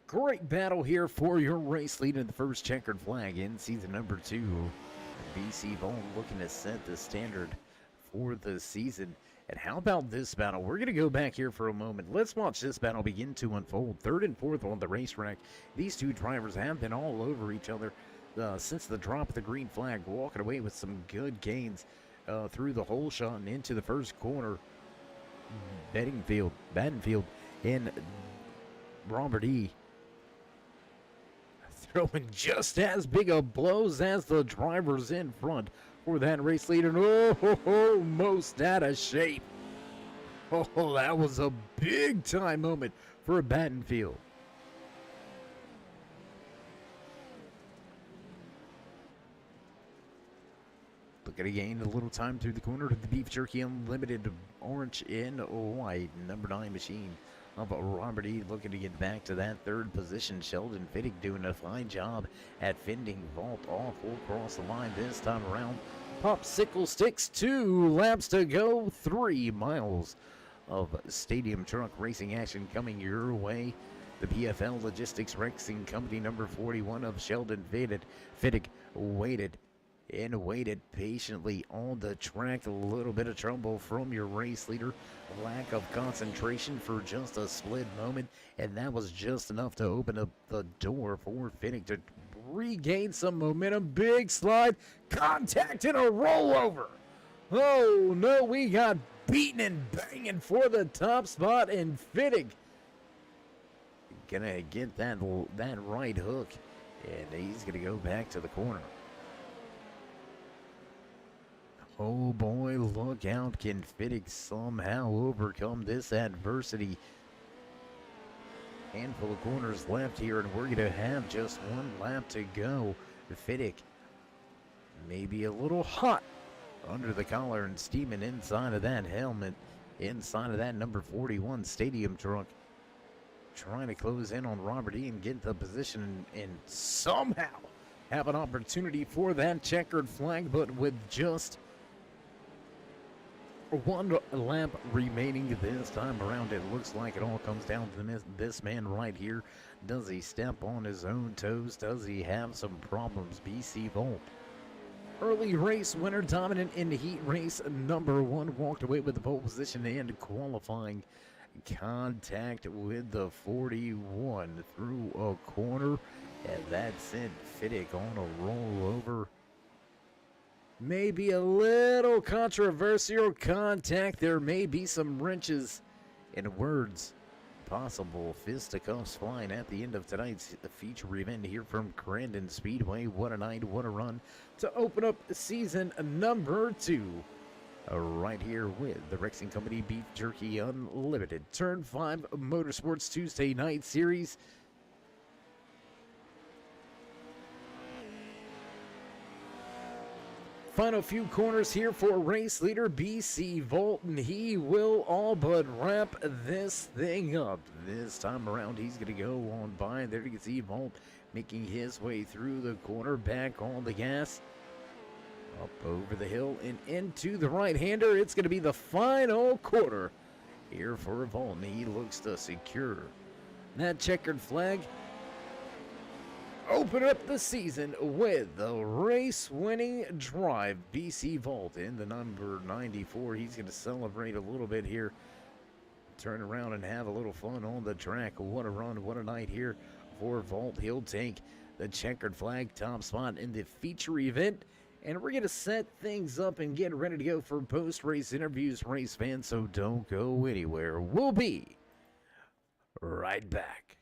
Great battle here for your race lead in the first checkered flag in season number 2. BC Vault looking to set the standard for the season. And how about this battle? We're going to go back here for a moment. Let's watch this battle begin to unfold. Third and fourth on the racetrack. These two drivers have been all over each other since the drop of the green flag, walking away with some good gains through the whole shot and into the first corner. Bedingfield, and Robert E. throwing just as big of blows as the drivers in front for that race leader. Oh, most out of shape. Oh, that was a big time moment for Battenfield. Gonna gain a little time through the corner to the Beef Jerky Unlimited orange and white. Number 9 machine of Robert E. looking to get back to that third position. Sheldon Fittig doing a fine job at fending Vault off. Will cross the line this time around. Popsicle sticks, 2 laps to go. 3 miles of stadium truck racing action coming your way. The PFL Logistics Rexing Company number 41 of Sheldon Fittig waited patiently on the track. A little bit of trouble from your race leader. Lack of concentration for just a split moment, and that was just enough to open up the door for Fittig to regain some momentum. Big slide, contact, and a rollover. Oh no, we got beaten and banging for the top spot, and Fittig gonna get that right hook, and he's gonna go back to the corner. Oh boy, look out. Can Fittig somehow overcome this adversity? Handful of corners left here, and we're going to have just 1 lap to go. Fittig maybe a little hot under the collar and steaming inside of that helmet, inside of that number 41 stadium truck. Trying to close in on Robert E. and get the position and somehow have an opportunity for that checkered flag, but with just 1 lap remaining this time around, it looks like it all comes down to this man right here. Does he step on his own toes? Does he have some problems? BC Volt, early race winner, dominant in heat race number 1, walked away with the pole position and qualifying. Contact with the 41 through a corner, and that sent Fittig on a rollover. Maybe a little controversial contact. There may be some wrenches and words. Possible fisticuffs flying at the end of tonight's feature event here from Crandon Speedway. What a night, what a run to open up season number 2. Right here with the Rexing Company Beef Jerky Unlimited Turn 5 Motorsports Tuesday Night Series. Final few corners here for race leader BC Volt, and he will all but wrap this thing up. This time around, he's going to go on by. There you can see Volt making his way through the corner, back on the gas. Up over the hill and into the right-hander. It's going to be the final quarter here for Volt, and he looks to secure that checkered flag. Open up the season with the race-winning drive. BC Volt in the number 94. He's going to celebrate a little bit here. Turn around and have a little fun on the track. What a run, what a night here for Volt. He'll take the checkered flag top spot in the feature event. And we're going to set things up and get ready to go for post-race interviews, race fans, so don't go anywhere. We'll be right back.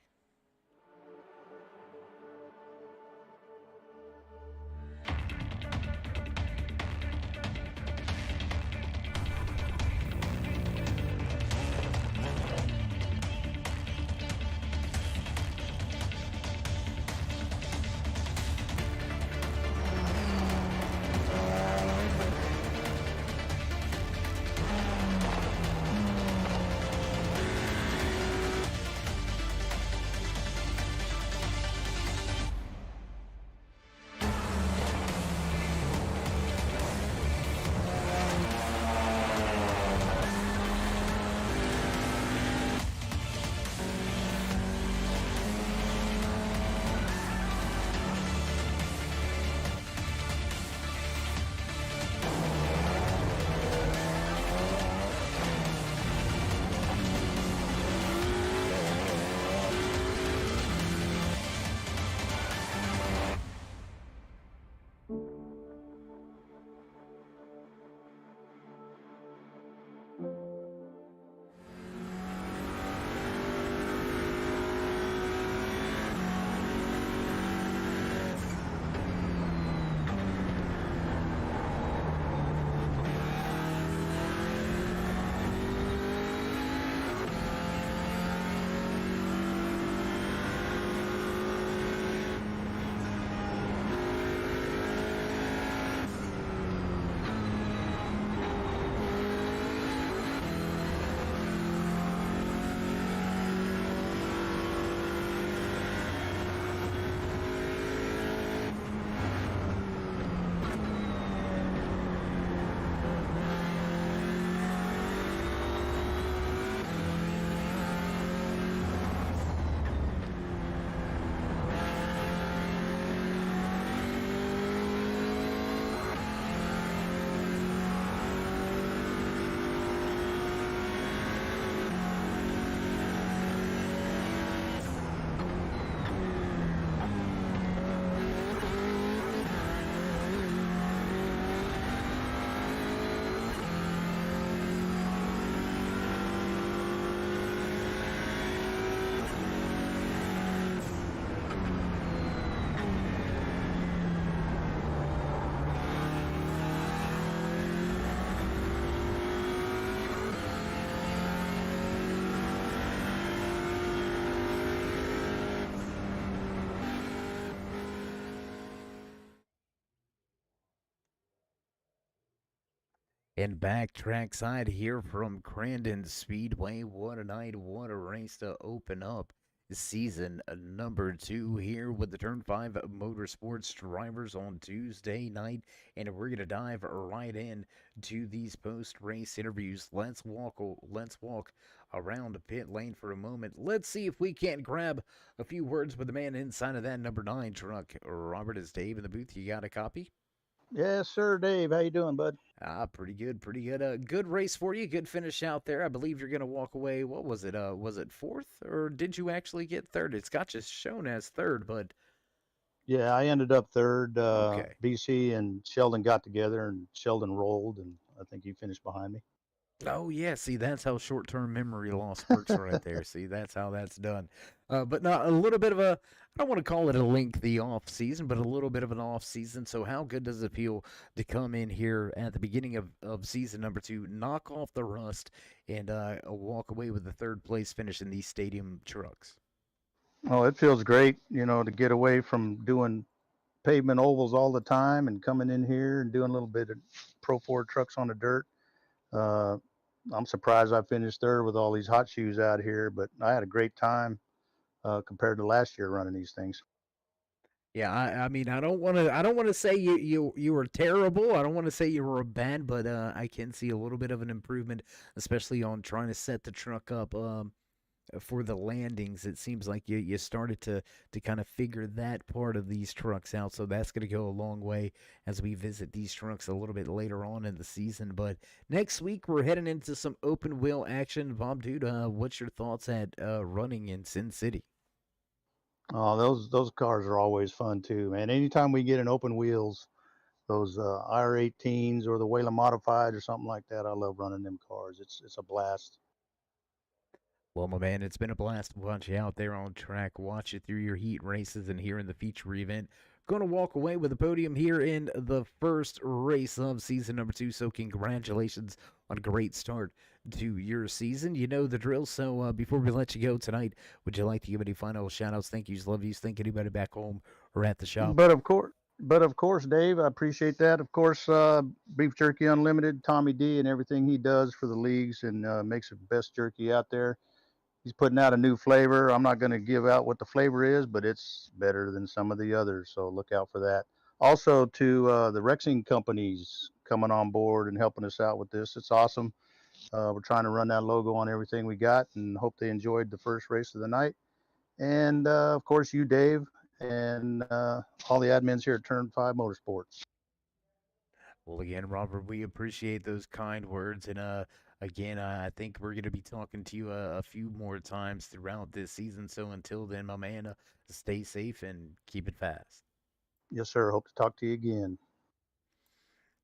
And back trackside here from Crandon Speedway. What a night, what a race to open up season number 2 here with the Turn 5 Motorsports drivers on Tuesday night. And we're going to dive right in to these post-race interviews. Let's walk around the pit lane for a moment. Let's see if we can't grab a few words with the man inside of that number 9 truck. Robert, is Dave in the booth? You got a copy? Yes, sir, Dave. How you doing, bud? Pretty good, pretty good. Good race for you. Good finish out there. I believe you're gonna walk away. What was it? Was it fourth, or did you actually get third? It's got you shown as third, but Yeah, I ended up third. okay. BC and Sheldon got together, and Sheldon rolled, and I think he finished behind me. Oh yeah, see that's how short-term memory loss works right there. See, that's how that's done. But not a little bit of a, I don't want to call it a lengthy off season, but a little bit of an off season. So how good does it feel to come in here at the beginning of season number 2, knock off the rust, and walk away with the third place finish in these stadium trucks? Oh, it feels great, to get away from doing pavement ovals all the time and coming in here and doing a little bit of Pro 4 trucks on the dirt. Uh, I'm surprised I finished third with all these hot shoes out here, but I had a great time compared to last year running these things. Yeah, I mean I don't want to say you were terrible. I don't want to say you were bad, but I can see a little bit of an improvement, especially on trying to set the truck up for the landings. It seems like you started to kind of figure that part of these trucks out. So that's going to go a long way as we visit these trucks a little bit later on in the season. But next week we're heading into some open wheel action. Bob, dude, what's your thoughts at running in Sin City? Oh, those cars are always fun too, man. Anytime we get in open wheels, those IR18s or the Wayland Modified or something like that, I love running them cars. It's a blast. Well, my man, it's been a blast to watch you out there on track, watch you through your heat races, and here in the feature event. Going to walk away with a podium here in the first race of season number 2. So, congratulations on a great start to your season. You know the drill. So, before we let you go tonight, would you like to give any final shout outs, thank yous, love yous, thank anybody back home or at the shop? But of course, Dave, I appreciate that. Of course, Beef Jerky Unlimited, Tommy D, and everything he does for the leagues and makes the best jerky out there. He's putting out a new flavor. I'm not going to give out what the flavor is, but it's better than some of the others. So look out for that. Also, to the Rexing companies coming on board and helping us out with this. It's awesome. We're trying to run that logo on everything we got and hope they enjoyed the first race of the night. And of course, you, Dave, and all the admins here at Turn 5 Motorsports. Well, again, Robert, we appreciate those kind words. And again, I think we're going to be talking to you a few more times throughout this season. So until then, my man, stay safe and keep it fast. Yes, sir. Hope to talk to you again.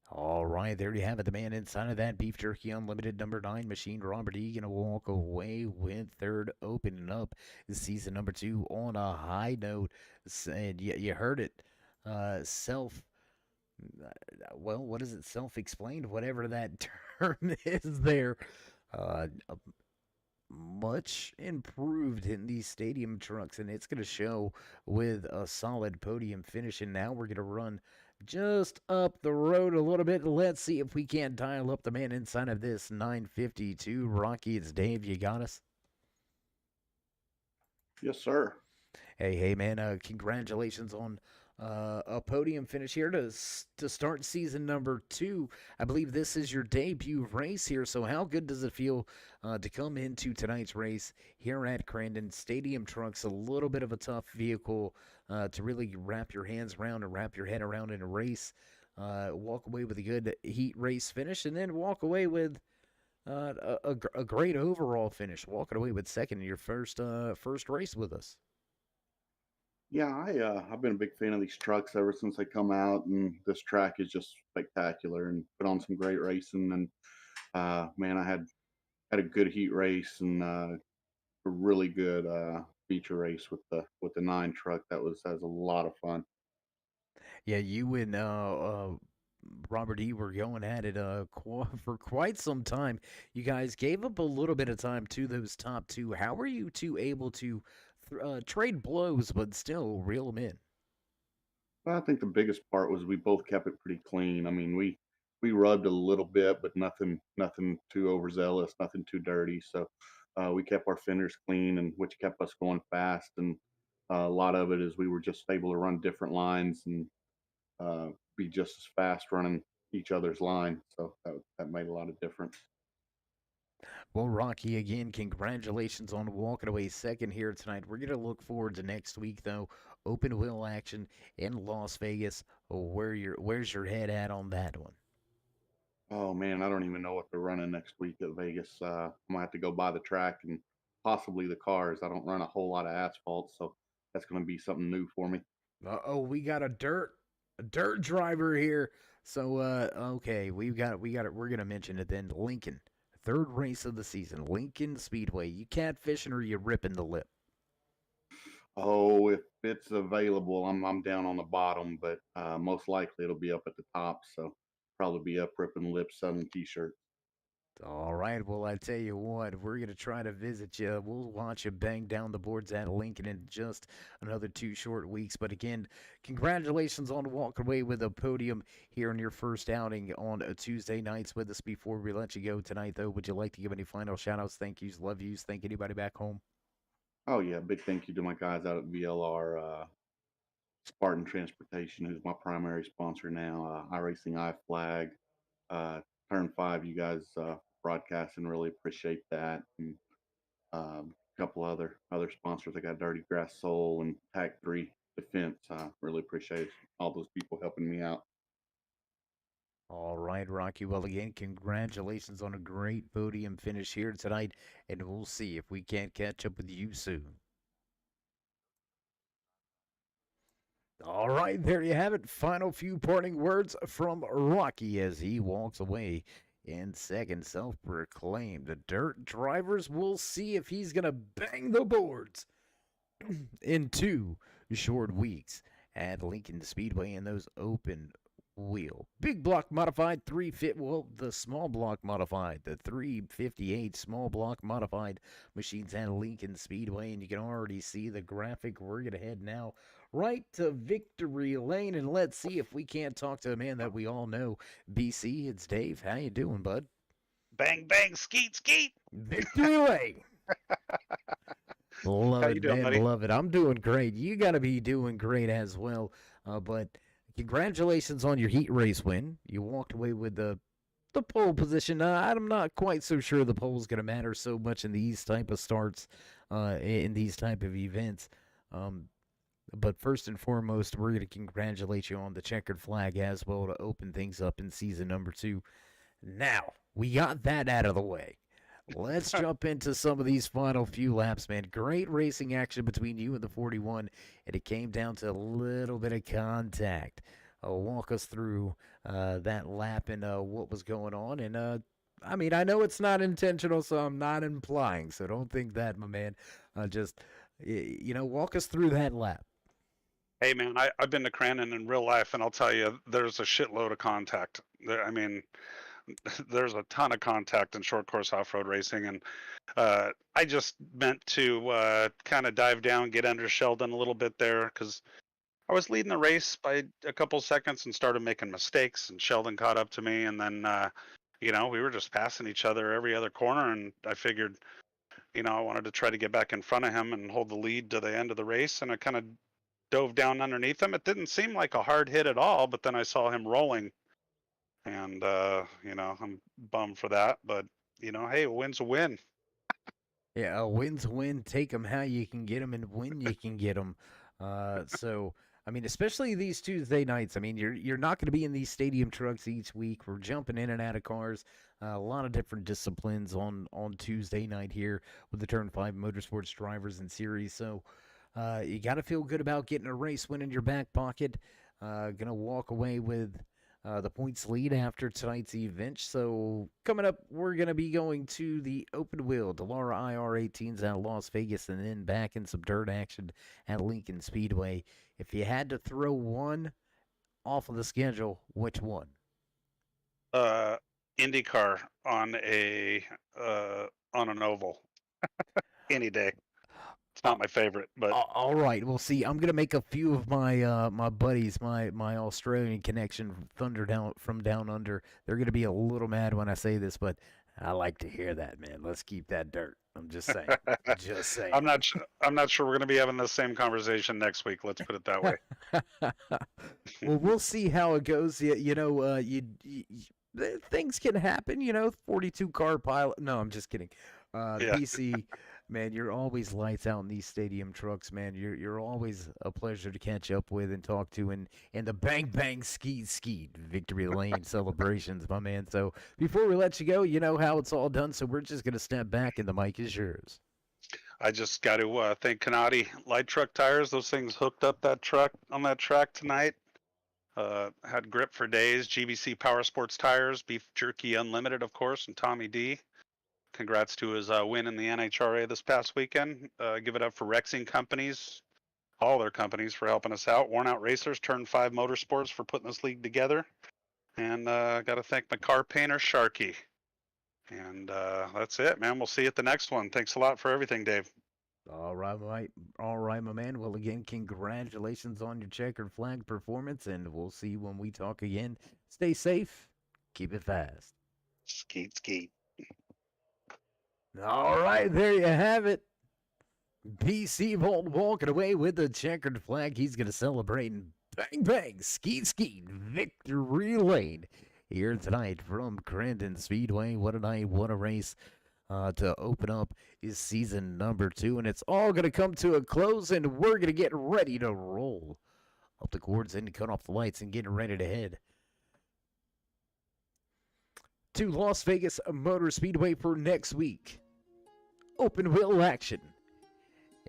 All right, there you have it. The man inside of that Beef Jerky Unlimited number 9 machine, Robert E. Going to walk away with third, opening up season number 2 on a high note. And you heard it. Self well, what is it? Self-explained, whatever that term is there. Uh, uh, Much improved in these stadium trucks, and it's going to show with a solid podium finish. And now we're going to run just up the road a little bit. Let's see if we can't dial up the man inside of this 952. Rocky, it's Dave. You got us? Yes, sir. Hey, man! Congratulations on a podium finish here to start season number 2. I believe this is your debut race here. So, how good does it feel to come into tonight's race here at Crandon Stadium Trucks? A little bit of a tough vehicle to really wrap your hands around and wrap your head around in a race. Walk away with a good heat race finish, and then walk away with a great overall finish. Walking away with second in your first race with us. Yeah, I've been a big fan of these trucks ever since they come out, and this track is just spectacular and put on some great racing. And man, I had a good heat race and a really good feature race with the 9 truck. That was a lot of fun. Yeah, you and Robert E were going at it for quite some time. You guys gave up a little bit of time to those top two. How were you two able to trade blows but still reel them in? But I think the biggest part was we both kept it pretty clean. I mean, we we rubbed a little bit, but nothing too overzealous, nothing too dirty. So we kept our fenders clean, and which kept us going fast. And a lot of it is we were just able to run different lines and uh, be just as fast running each other's line. So that made a lot of difference. Well, Rocky, again, congratulations on walking away second here tonight. We're going to look forward to next week, though. Open wheel action in Las Vegas. Where's your head at on that one? Oh man, I don't even know what they're running next week at Vegas. I'm gonna have to go by the track and possibly the cars. I don't run a whole lot of asphalt, so that's gonna be something new for me. Oh, we got a dirt driver here. So okay, we got it. We're gonna mention it then. Lincoln, third race of the season, Lincoln Speedway. You catfishing or you ripping the lip? Oh, if it's available, I'm down on the bottom, but most likely it'll be up at the top. So probably be up ripping lips, selling t-shirts. All right. Well, I tell you what, we're gonna try to visit you. We'll watch you bang down the boards at Lincoln in just another 2 short weeks. But again, congratulations on walking away with a podium here in your first outing on a Tuesday nights with us. Before we let you go tonight, though, would you like to give any final shout outs, thank yous, love yous, thank anybody back home? Oh yeah, big thank you to my guys out at VLR. Spartan Transportation, who's my primary sponsor now. iRacing, iFlag, uh, Turn 5. You guys broadcasting, really appreciate that. And a couple other sponsors. I got Dirty Grass Soul and Tag 3 Defense. Really appreciate all those people helping me out. All right, Rocky. Well, again, congratulations on a great podium finish here tonight, and we'll see if we can't catch up with you soon. All right, there you have it. Final few parting words from Rocky as he walks away in second, self-proclaimed. The dirt drivers will see if he's going to bang the boards in 2 short weeks at Lincoln Speedway in those open wheel. Big block modified, the small block modified, the 358 small block modified machines at Lincoln Speedway. And you can already see the graphic. We're going to head now right to Victory Lane, and let's see if we can't talk to a man that we all know. BC, it's Dave. How you doing, bud? Bang, bang, skeet, skeet. Victory Lane. Love How it, you doing, man. buddy? Love it. I'm doing great. You got to be doing great as well. But congratulations on your heat race win. You walked away with the pole position. I'm not quite so sure the pole's going to matter so much in these type of starts, in these type of events. But first and foremost, we're going to congratulate you on the checkered flag as well to open things up in season number 2. Now, we got that out of the way. Let's jump into some of these final few laps, man. Great racing action between you and the 41, and it came down to a little bit of contact. Walk us through that lap and what was going on. And, I mean, I know it's not intentional, so I'm not implying, so don't think that, my man. Walk us through that lap. Hey, man, I've been to Crandon in real life, and I'll tell you, there's a shitload of contact. I mean, there's a ton of contact in short course off-road racing, and I just meant to kind of dive down, get under Sheldon a little bit there, because I was leading the race by a couple seconds and started making mistakes, and Sheldon caught up to me, and then, we were just passing each other every other corner, and I figured, I wanted to try to get back in front of him and hold the lead to the end of the race, and I kind of dove down underneath him. It didn't seem like a hard hit at all, but then I saw him rolling, and I'm bummed for that. But hey, a win's a win. Yeah, a win's a win. Take them how you can get them and when you can get them. So, I mean, especially these Tuesday nights. I mean, you're not going to be in these stadium trucks each week. We're jumping in and out of cars. A lot of different disciplines on Tuesday night here with the Turn 5 Motorsports Drivers and Series. So, you got to feel good about getting a race win in your back pocket. Going to walk away with the points lead after tonight's event. So coming up, we're going to be going to the open wheel, Delara IR18s at Las Vegas, and then back in some dirt action at Lincoln Speedway. If you had to throw one off of the schedule, which one? IndyCar on an oval any day. It's not my favorite, but All right. Well, see, I'm gonna make a few of my my buddies, my Australian connection, from down under. They're gonna be a little mad when I say this, but I like to hear that, man. Let's keep that dirt. I'm just saying. Just saying. I'm not sure we're going to be having the same conversation next week. Let's put it that way. Well, we'll see how it goes. Things can happen. 42 car pilot. No, I'm just kidding. Yeah. BC, man, you're always lights out in these stadium trucks, man. You're always a pleasure to catch up with and talk to, and the bang bang ski victory lane celebrations, my man. So before we let you go, you know how it's all done. So we're just gonna step back, and the mic is yours. I just got to thank Canati light truck tires. Those things hooked up that truck on that track tonight. Had grip for days. GBC Power Sports tires, Beef Jerky Unlimited, of course, and Tommy D. Congrats to his win in the NHRA this past weekend. Give it up for RexingCompanies, all their companies for helping us out. Worn Out Racers, Turn 5 Motorsports for putting this league together. And got to thank my car painter, Sharky. And that's it, man. We'll see you at the next one. Thanks a lot for everything, Dave. All right, my man. Well, again, congratulations on your checkered flag performance, and we'll see you when we talk again. Stay safe. Keep it fast. Skeet, skeet. All right, there you have it. BC Volt walking away with the checkered flag. He's going to celebrate and bang, bang, skeet, victory lane here tonight from Crandon Speedway. What a night, what a race to open up is season number 2. And it's all going to come to a close, and we're going to get ready to roll up the cords and cut off the lights and get ready to head to Las Vegas Motor Speedway for next week. Open wheel action.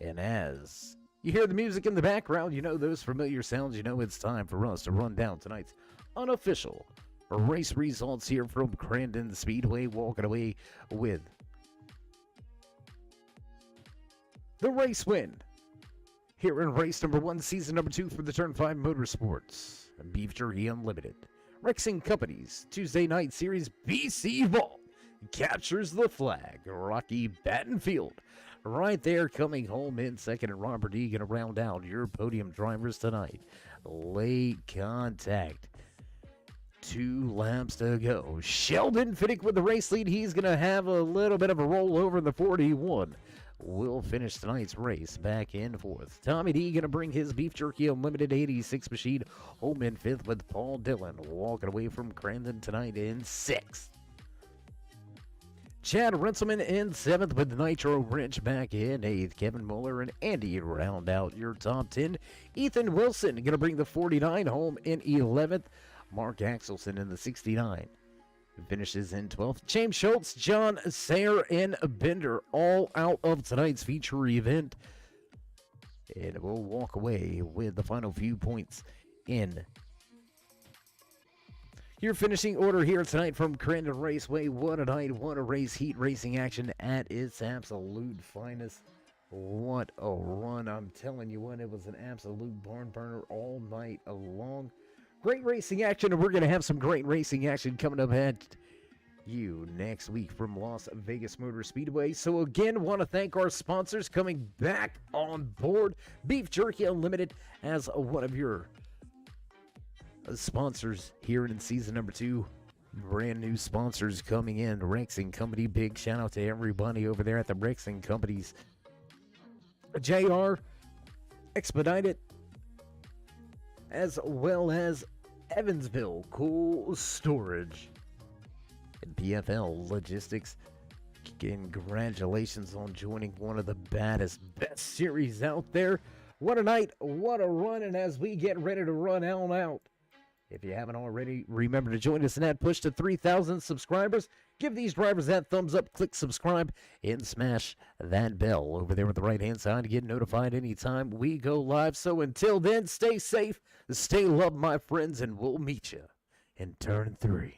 And as you hear the music in the background, you know those familiar sounds, you know it's time for us to run down tonight's unofficial race results here from Crandon Speedway, walking away with the race win here in race number 1, season number 2 for the Turn 5 Motorsports. Beef Jerky Unlimited. RexingCompanies Tuesday Night Series BC Vault captures the flag. Rocky Battenfield right there coming home in second, and Robert E. going to round out your podium drivers tonight. Late contact. 2 laps to go. Sheldon Fiddick with the race lead. He's going to have a little bit of a rollover in the 41. Will finish tonight's race back in 4th. Tommy D going to bring his Beef Jerky Unlimited 86 machine home in 5th, with Paul Dillon walking away from Crandon tonight in 6th. Chad Renselman in 7th, with Nitro Wrench back in 8th. Kevin Muller and Andy round out your top 10. Ethan Wilson going to bring the 49 home in 11th. Mark Axelson in the 69 finishes in 12th. James Schultz, John Sayer, and Bender all out of tonight's feature event. And we'll walk away with the final few points in your finishing order here tonight from Crandon Raceway. What a night, what a race. Heat racing action at its absolute finest. What a run. I'm telling you what, it was an absolute barn burner all night long. Great racing action, and we're going to have some great racing action coming up at you next week from Las Vegas Motor Speedway. So again, want to thank our sponsors coming back on board. Beef Jerky Unlimited as one of your sponsors here in season number 2. Brand new sponsors coming in. Rexing Company, big shout out to everybody over there at the Rexing Companies. JR, Expedited, as well as Evansville Cool Storage and PFL Logistics. Congratulations on joining one of the best series out there. What a night, what a run, and as we get ready to run on out, if you haven't already, remember to join us in that push to 3,000 subscribers. Give these drivers that thumbs up, click subscribe, and smash that bell over there at the right-hand side to get notified anytime we go live. So until then, stay safe, stay loved, my friends, and we'll meet you in turn 3.